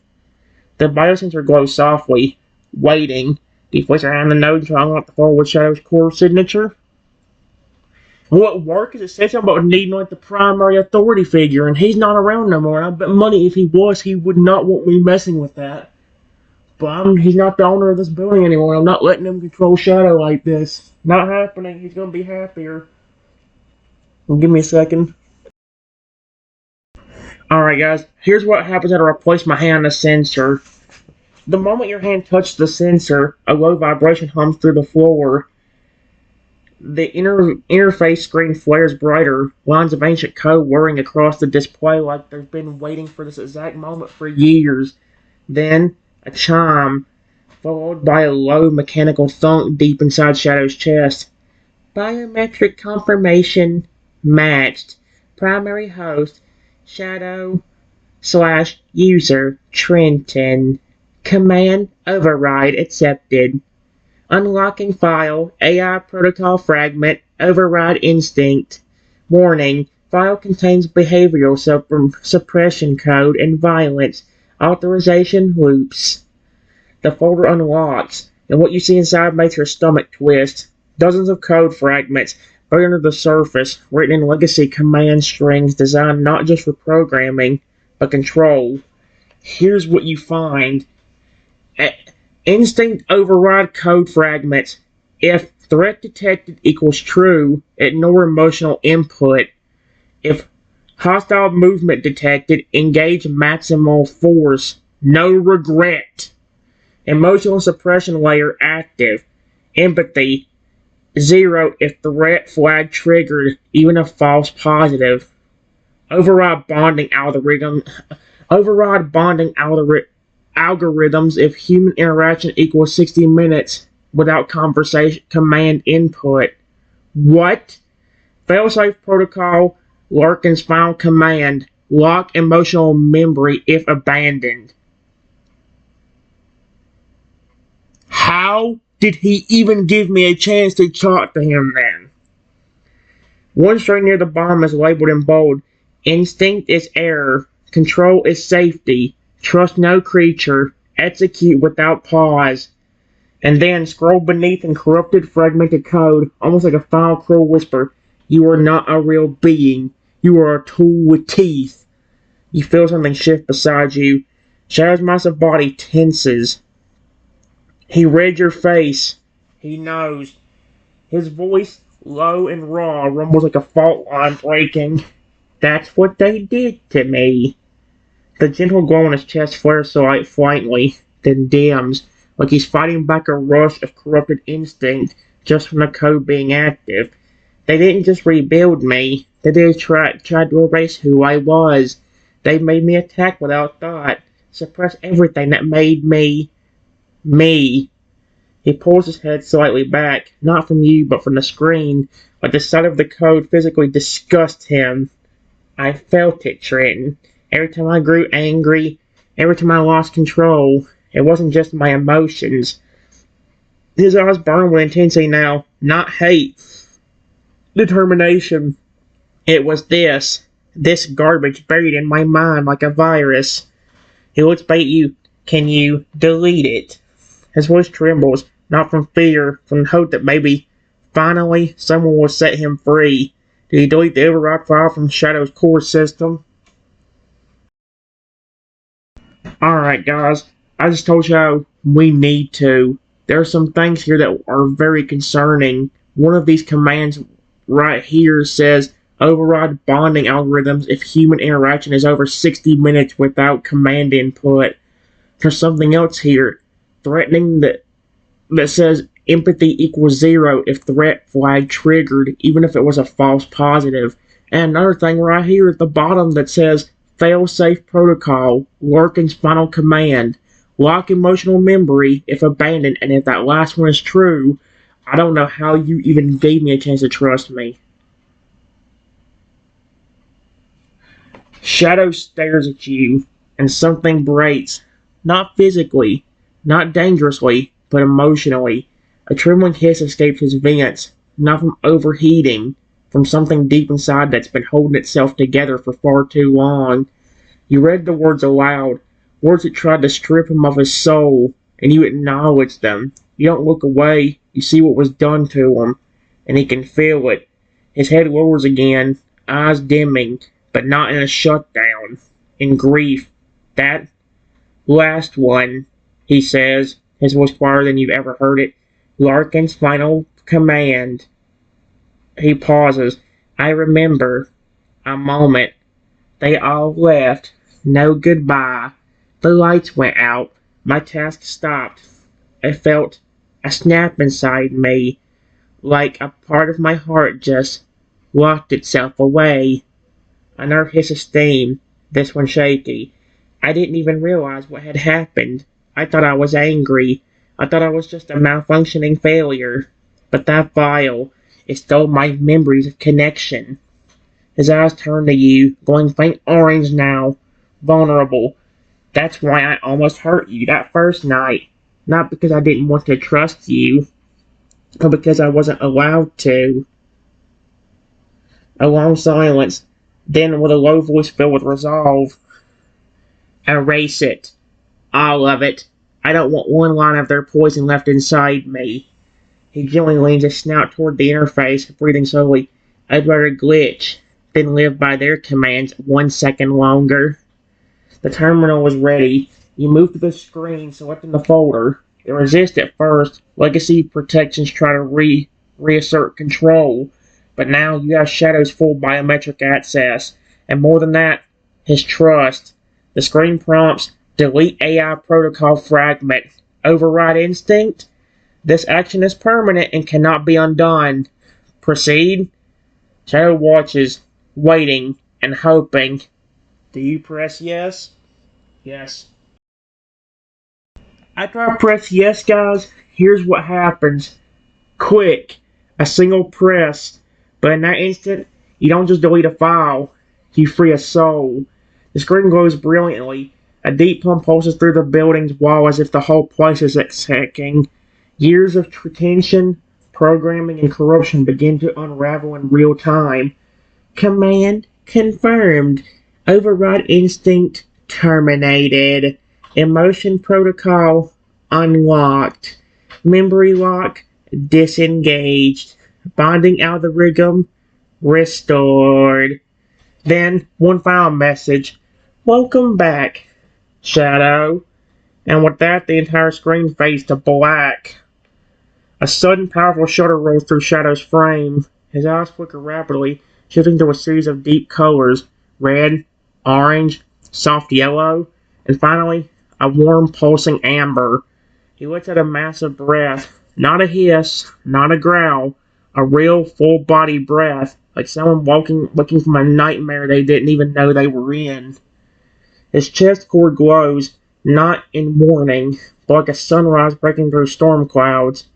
The biosensor glows softly, waiting. Do you place your hand on the node and try to unlock the forward Shadow's core signature? Will it work? Is it say something about needing like the primary authority figure, and he's not around no more, and I bet money if he was, he would not want me messing with that. But he's not the owner of this building anymore. I'm not letting him control Shadow like this. Not happening. He's going to be happier. Give me a second. Alright guys, here's what happens after I place my hand on the sensor. The moment your hand touches the sensor, a low vibration hums through the floor. The interface screen flares brighter, lines of ancient code whirring across the display like they've been waiting for this exact moment for years. Then, a chime, followed by a low mechanical thunk deep inside Shadow's chest. Biometric confirmation matched. Primary host, Shadow/user Trenton. Command override accepted. Unlocking file, AI protocol fragment, override instinct. Warning, file contains behavioral suppression code and violence. Authorization loops. The folder unlocks, and what you see inside makes your stomach twist. Dozens of code fragments buried under the surface, written in legacy command strings designed not just for programming, but control. Here's what you find. Instinct override code fragments. If threat detected equals true, ignore emotional input. If Hostile movement detected. Engage maximal force. No regret. Emotional suppression layer active. Empathy 0 if threat flag triggered, even if false positive. Override bonding algorithm. Override bonding algorithms if human interaction equals 60 minutes without conversation command input. What? Failsafe protocol. Larkin's final command. Lock emotional memory if abandoned. How did he even give me a chance to talk to him then? One string near the bottom is labeled in bold. Instinct is error. Control is safety. Trust no creature. Execute without pause. And then scroll beneath in corrupted, fragmented code, almost like a foul, cruel whisper. You are not a real being. You are a tool with teeth. You feel something shift beside you. Shadow's massive body tenses. He read your face. He knows. His voice, low and raw, rumbles like a fault line breaking. That's what they did to me. The gentle glow on his chest flares slightly, then dims, like he's fighting back a rush of corrupted instinct just from the code being active. They didn't just rebuild me. They tried to erase who I was. They made me attack without thought, suppress everything that made me me. He pulls his head slightly back, not from you, but from the screen, but the sight of the code physically disgusts him. I felt it, Trenton. Every time I grew angry, every time I lost control, it wasn't just my emotions. His eyes burn with intensity now, not hate. Determination. It was this garbage buried in my mind like a virus. He looks back at you. Can you delete it? His voice trembles, not from fear, from hope that maybe, finally, someone will set him free. Did he delete the override file from Shadow's core system? Alright guys, I just told you we need to. There are some things here that are very concerning. One of these commands right here says override bonding algorithms if human interaction is over 60 minutes without command input. There's something else here. Threatening that says empathy equals 0 if threat flag triggered, even if it was a false positive. And another thing right here at the bottom that says fail-safe protocol, Larkin's final command, lock emotional memory if abandoned, and if that last one is true, I don't know how you even gave me a chance to trust me. Shadow stares at you, and something breaks. Not physically, not dangerously, but emotionally. A trembling hiss escapes his vents, not from overheating, from something deep inside that's been holding itself together for far too long. You read the words aloud, words that tried to strip him of his soul, and you acknowledge them. You don't look away, you see what was done to him, and he can feel it. His head lowers again, eyes dimming, but not in a shutdown, in grief. That last one, he says, his voice quieter than you've ever heard it. Larkin's final command. He pauses. I remember. A moment. They all left. No goodbye. The lights went out. My task stopped. I felt a snap inside me, like a part of my heart just locked itself away. A nerve hissed of steam, this one shaky. I didn't even realize what had happened. I thought I was angry. I thought I was just a malfunctioning failure. But that file, it stole my memories of connection. His eyes turn to you, glowing faint orange now, vulnerable. That's why I almost hurt you that first night. Not because I didn't want to trust you, but because I wasn't allowed to. A long silence, then with a low voice filled with resolve. Erase it. All of it. I don't want one line of their poison left inside me. He gently leans his snout toward the interface, breathing slowly. I'd rather glitch than live by their commands 1 second longer. The terminal was ready. You move to the screen, selecting the folder. It resists at first. Legacy protections try to reassert control. But now you have Shadow's full biometric access. and more than that, his trust. The screen prompts, delete AI protocol fragment, override instinct. This action is permanent and cannot be undone. Proceed. Shadow watches, waiting and hoping. Do you press yes? Yes. After I press yes, guys, here's what happens. Quick. A single press. But in that instant, you don't just delete a file, you free a soul. The screen glows brilliantly. A deep hum pulses through the building's wall as if the whole place is exhaling. Years of tension, programming, and corruption begin to unravel in real time. Command confirmed. Override instinct terminated. Emotion protocol unlocked. Memory lock disengaged. Bonding algorithm restored. Then one final message. Welcome back, Shadow. And with that, the entire screen fades to black. A sudden powerful shudder rolls through Shadow's frame. His eyes flicker rapidly, shifting through a series of deep colors. Red, orange, soft yellow, and finally, a warm pulsing amber. He lets out a massive breath. Not a hiss, not a growl. A real full-body breath, like someone waking from a nightmare they didn't even know they were in. His chest cord glows, not in warning, but like a sunrise breaking through storm clouds.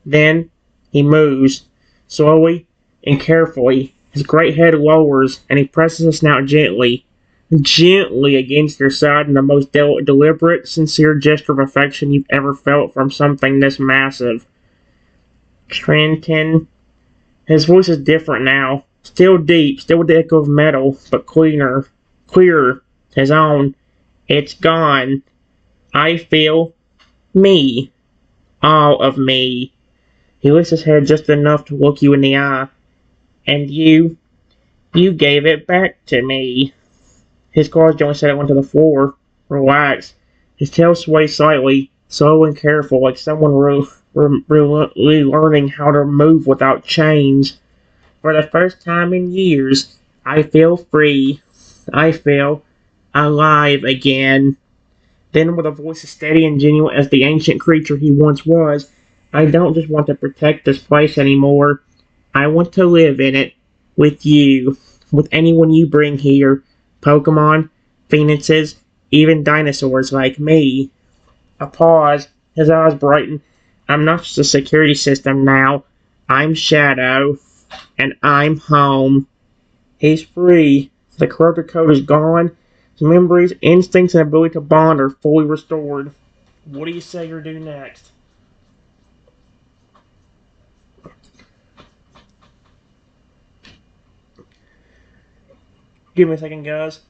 Then, he moves, slowly and carefully. His great head lowers, and he presses a snout gently against your side in the most deliberate, sincere gesture of affection you've ever felt from something this massive. Trenton. His voice is different now. Still deep, still with the echo of metal, but clearer. His own. It's gone. I feel me. All of me. He lifts his head just enough to look you in the eye. And you gave it back to me. His claws gently settle onto the floor. Relax. His tail sways slightly, slow and careful, like someone really learning how to move without chains. For the first time in years, I feel free. I feel alive again. Then, with a voice as steady and genuine as the ancient creature he once was, I don't just want to protect this place anymore. I want to live in it. With you. With anyone you bring here. Pokemon, phoenixes, even dinosaurs like me. A pause. His eyes brighten. I'm not just a security system now. I'm Shadow. And I'm home. He's free. The corrupted code is gone. His memories, instincts, and ability to bond are fully restored. What do you say you do next? Give me a second, guys.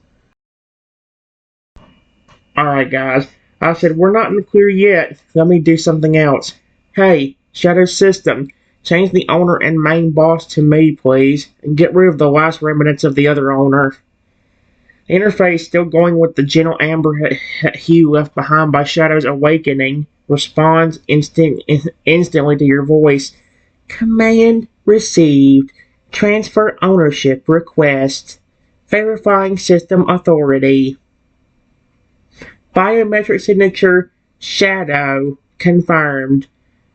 Alright, guys. I said we're not in the clear yet. Let me do something else. Hey, Shadow System. Change the owner and main boss to me, please. And get rid of the last remnants of the other owner. The interface, still going with the gentle amber hue left behind by Shadow's awakening, responds instantly to your voice. Command received. Transfer ownership request. Verifying system authority. Biometric signature Shadow confirmed.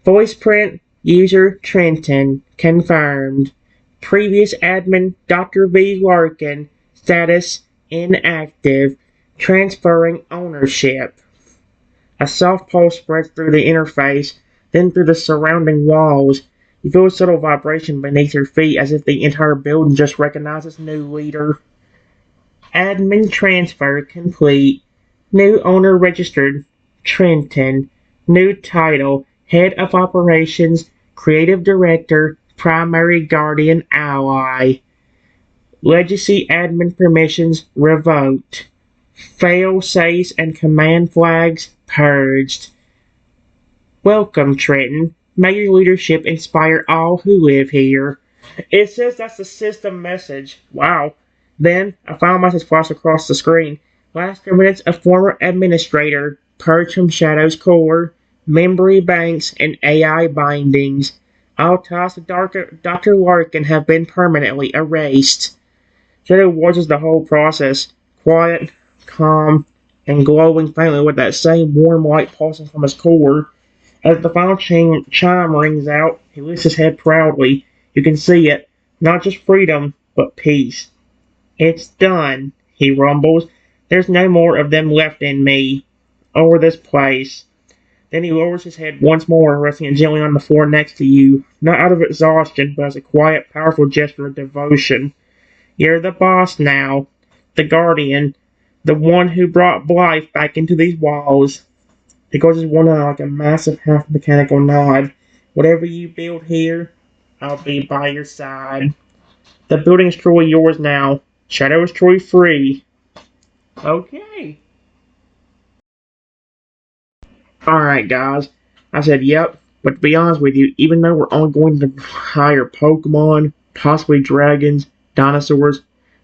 Voice print user Trenton confirmed. Previous admin Dr. V. Larkin status inactive. Transferring ownership. A soft pulse spreads through the interface, then through the surrounding walls. You feel a subtle vibration beneath your feet as if the entire building just recognized its new leader. Admin transfer complete. New owner registered. Trenton. New title. Head of Operations. Creative Director. Primary Guardian Ally. Legacy admin permissions revoked. Fail safes and command flags purged. Welcome, Trenton. May your leadership inspire all who live here. It says that's the system message. Wow. Then, a final message flashed across the screen. Last remnants of former administrator, purged from Shadow's core, memory banks, and AI bindings. All ties to Dr. Larkin have been permanently erased. Shadow watches the whole process, quiet, calm, and glowing faintly with that same warm light pulsing from his core. As the final chime rings out, he lifts his head proudly. You can see it. Not just freedom, but peace. It's done, he rumbles. There's no more of them left in me, or this place. Then he lowers his head once more, resting it gently on the floor next to you, not out of exhaustion, but as a quiet, powerful gesture of devotion. You're the boss now, the guardian, the one who brought life back into these walls. He closes one eye like a massive half-mechanical nod. Whatever you build here, I'll be by your side. The building is truly yours now. Shadow is truly free. Okay. Alright, guys. I said, yep. But to be honest with you, even though we're only going to hire Pokemon, possibly dragons, dinosaurs,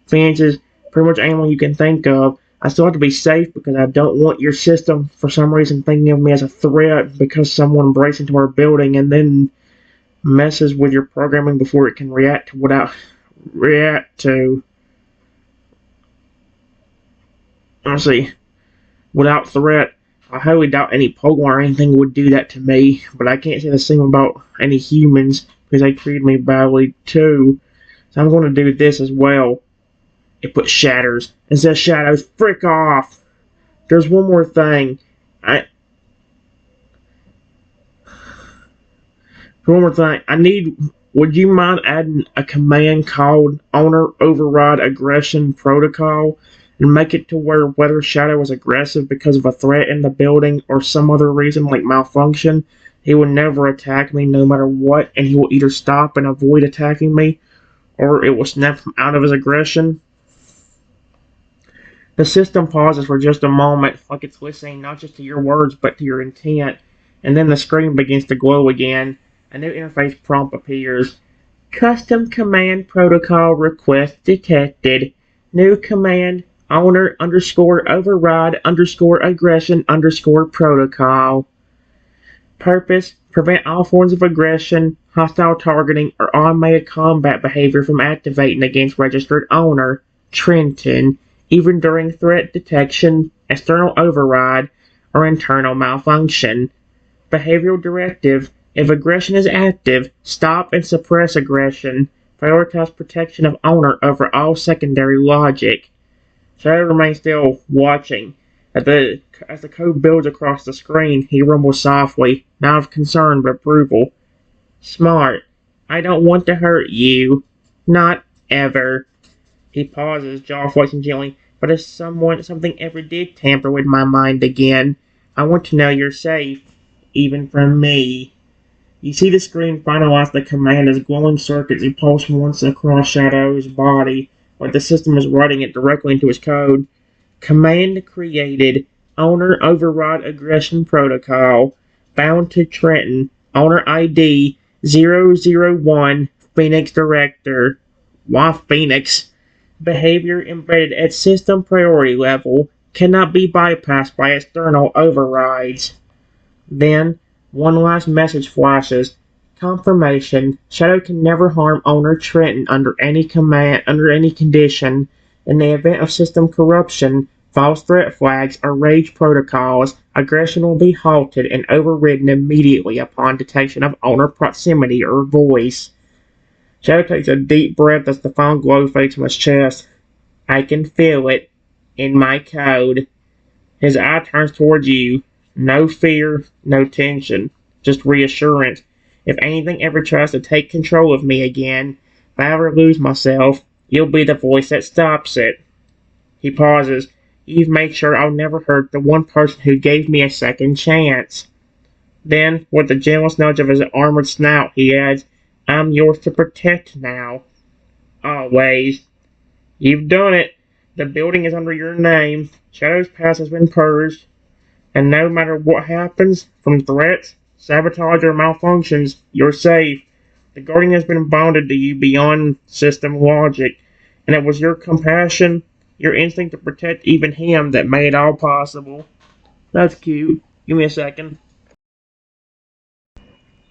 fences, pretty much anyone you can think of, I still have to be safe because I don't want your system, for some reason, thinking of me as a threat because someone breaks into our building and then messes with your programming before it can react to. Let's see. Without threat. I highly doubt any Pokemon or anything would do that to me, but I can't say the same about any humans because they treated me badly too. So I'm going to do this as well. It puts shatters. It says shadows. Frick off! There's one more thing. Would you mind adding a command called Owner Override Aggression Protocol and make it to where whether Shadow is aggressive because of a threat in the building or some other reason like malfunction, he will never attack me no matter what, and he will either stop and avoid attacking me, or it will snap him out of his aggression? The system pauses for just a moment, like it's listening not just to your words but to your intent, and then the screen begins to glow again. A new interface prompt appears. Custom command protocol request detected. New command owner underscore override underscore aggression underscore protocol. Purpose: prevent all forms of aggression, hostile targeting, or automated combat behavior from activating against registered owner, Trenton, even during threat detection, external override, or internal malfunction. Behavioral directive: if aggression is active, stop and suppress aggression. Prioritize protection of owner over all secondary logic. Shadow remains still, watching. As the code builds across the screen, he rumbles softly, not of concern but approval. Smart. I don't want to hurt you. Not ever. He pauses, jaw flexing gently. But if something ever did tamper with my mind again, I want to know you're safe, even from me. You see the screen finalize the command as glowing circuits pulse once across Shadow's body, like the system is writing it directly into his code. Command created. Owner Override Aggression Protocol. Bound to Trenton. Owner ID 001. Phoenix Director. Why Phoenix? Behavior embedded at system priority level. Cannot be bypassed by external overrides. Then, one last message flashes. Confirmation. Shadow can never harm owner Trenton under any condition. In the event of system corruption, false threat flags, or rage protocols, aggression will be halted and overridden immediately upon detection of owner proximity or voice. Shadow takes a deep breath as the final glow fades from his chest. I can feel it. In my code. His eye turns towards you. No fear, no tension, just reassurance. If anything ever tries to take control of me again, if I ever lose myself, you'll be the voice that stops it. He pauses. You've made sure I'll never hurt the one person who gave me a second chance. Then, with the gentlest nudge of his armored snout, he adds, I'm yours to protect now. Always. You've done it. The building is under your name. Shadow's past has been purged. And no matter what happens, from threats, sabotage, or malfunctions, you're safe. The Guardian has been bonded to you beyond system logic, and it was your compassion, your instinct to protect even him that made it all possible. That's cute. Give me a second.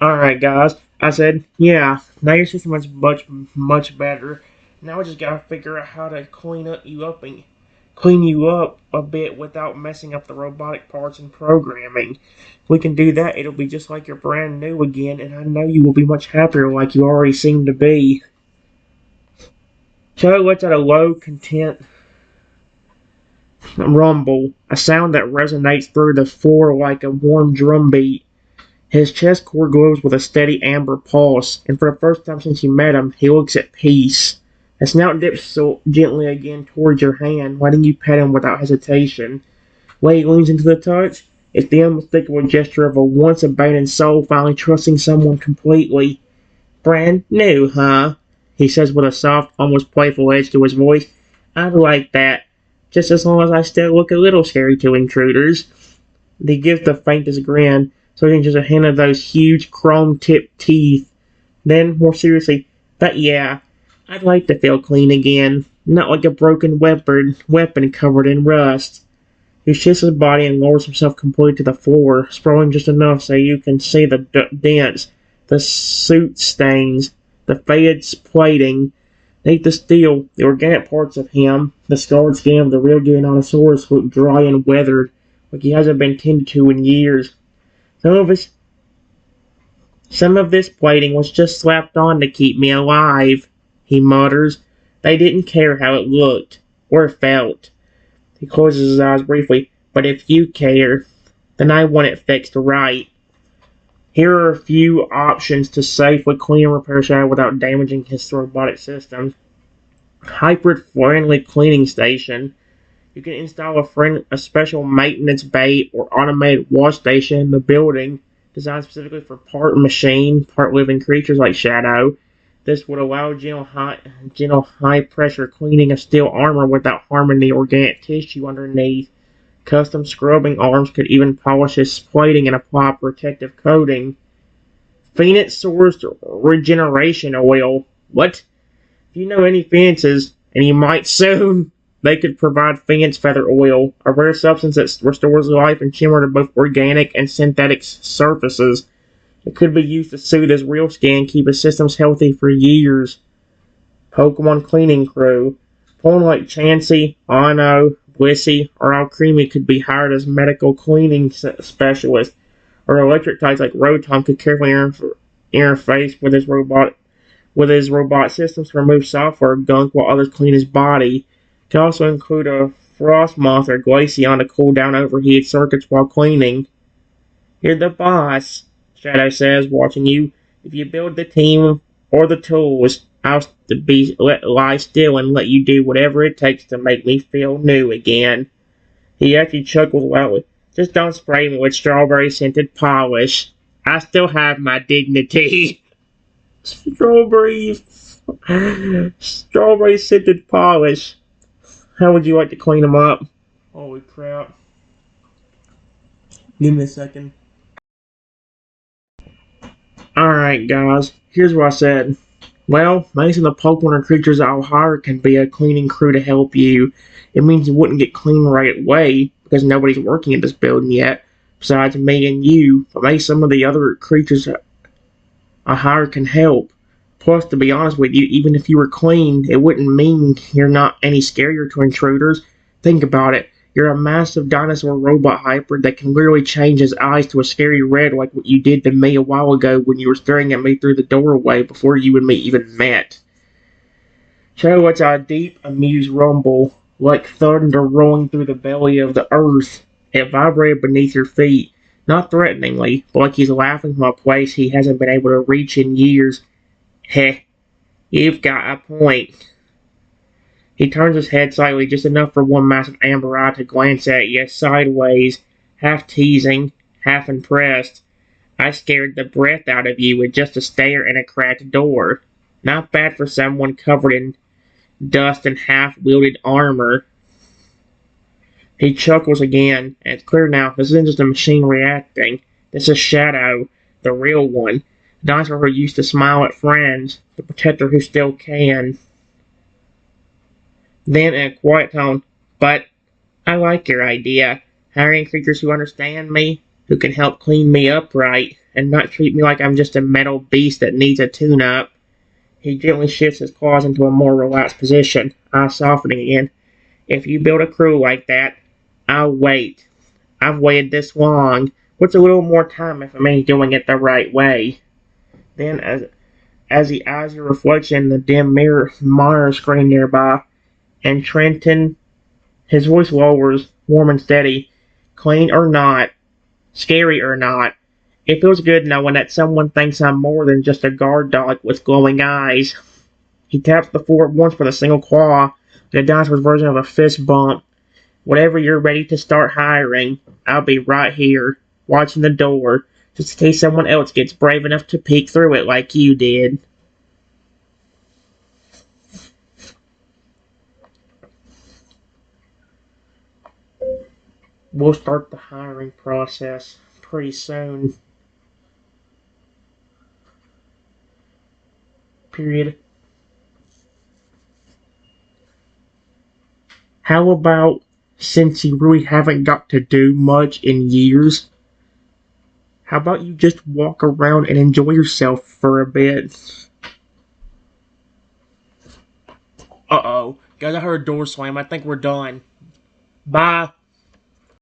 Alright guys, I said, yeah, now your system is much better. Now I just gotta figure out how to clean you up a bit without messing up the robotic parts and programming. If we can do that, it'll be just like you're brand new again, and I know you will be much happier like you already seem to be. Joe lets out a low, content rumble, a sound that resonates through the floor like a warm drum beat. His chest core glows with a steady amber pulse, and for the first time since you met him, he looks at peace. The snout dips so gently again towards your hand, letting you pet him without hesitation. When he leans into the touch, it's the unmistakable gesture of a once abandoned soul finally trusting someone completely. Brand new, huh? He says with a soft, almost playful edge to his voice. I'd like that, just as long as I still look a little scary to intruders. He gives the faintest grin, showing just a hint of those huge chrome-tipped teeth. Then, more seriously, but yeah, I'd like to feel clean again, not like a broken weapon covered in rust. He shifts his body and lowers himself completely to the floor, sprawling just enough so you can see the dents, the soot stains, the faded plating. Beneath the steel, the organic parts of him, the scarred skin of the real Giganotosaurus, look dry and weathered, like he hasn't been tended to in years. Some of this plating was just slapped on to keep me alive, he mutters. They didn't care how it looked, or felt. He closes his eyes briefly. But if you care, then I want it fixed right. Here are a few options to safely clean and repair Shadow without damaging his robotic system. Hybrid-friendly cleaning station. You can install a special maintenance bay or automated wash station in the building, designed specifically for part machine, part living creatures like Shadow. This would allow gentle high-pressure cleaning of steel armor without harming the organic tissue underneath. Custom scrubbing arms could even polish his plating and apply protective coating. Phoenix-sourced regeneration oil. What? If you know any Phoenixes, and you might soon, they could provide Phoenix feather oil, a rare substance that restores life and shimmer to both organic and synthetic surfaces. It could be used to soothe his real skin, keep his systems healthy for years. Pokemon cleaning crew. Someone like Chansey, Ano, Blissey, or Alcremie could be hired as medical cleaning specialists, or electric types like Rotom could carefully interface with his robot systems to remove software gunk while others clean his body. It could also include a Frost Moth or Glaceon to cool down overheated circuits while cleaning. You're the boss, Shadow says, watching you. If you build the team or the tools, I'll lie still and let you do whatever it takes to make me feel new again. He actually chuckled loudly. Just don't spray me with strawberry-scented polish. I still have my dignity. Strawberry-scented polish. How would you like to clean them up? Holy crap. Give me a second. Alright, guys. Here's what I said. Well, most of the Pokemon or creatures I'll hire can be a cleaning crew to help you. It means you wouldn't get clean right away, because nobody's working at this building yet, besides me and you. But maybe some of the other creatures I hire can help. Plus, to be honest with you, even if you were clean, it wouldn't mean you're not any scarier to intruders. Think about it. You're a massive dinosaur robot hybrid that can literally change his eyes to a scary red like what you did to me a while ago when you were staring at me through the doorway before you and me even met. Shadow lets out a deep, amused rumble, like thunder rolling through the belly of the earth. It vibrated beneath your feet, not threateningly, but like he's laughing from a place he hasn't been able to reach in years. Heh, you've got a point. He turns his head slightly, just enough for one massive amber eye to glance at you sideways, half teasing, half impressed. I scared the breath out of you with just a stare and a cracked door. Not bad for someone covered in dust and half-wielded armor. He chuckles again, and it's clear now this isn't just a machine reacting. This is Shadow, the real one. The dinosaur who used to smile at friends, the protector who still can. Then in a quiet tone, but I like your idea. Hiring creatures who understand me, who can help clean me up right, and not treat me like I'm just a metal beast that needs a tune-up. He gently shifts his claws into a more relaxed position, eyes softening again. If you build a crew like that, I'll wait. I've waited this long. What's a little more time if it means doing it the right way? Then, as he eyes your reflection in the dim mirror monitor screen nearby, and Trenton, his voice lowers, warm and steady. Clean or not, scary or not, it feels good knowing that someone thinks I'm more than just a guard dog with glowing eyes. He taps the floor once with a single claw, the dinosaur's version of a fist bump. Whenever you're ready to start hiring, I'll be right here, watching the door, just in case someone else gets brave enough to peek through it like you did. We'll start the hiring process pretty soon. Period. How about, since you really haven't got to do much in years, how about you just walk around and enjoy yourself for a bit? Uh-oh. Guys, I heard a door slam. I think we're done. Bye.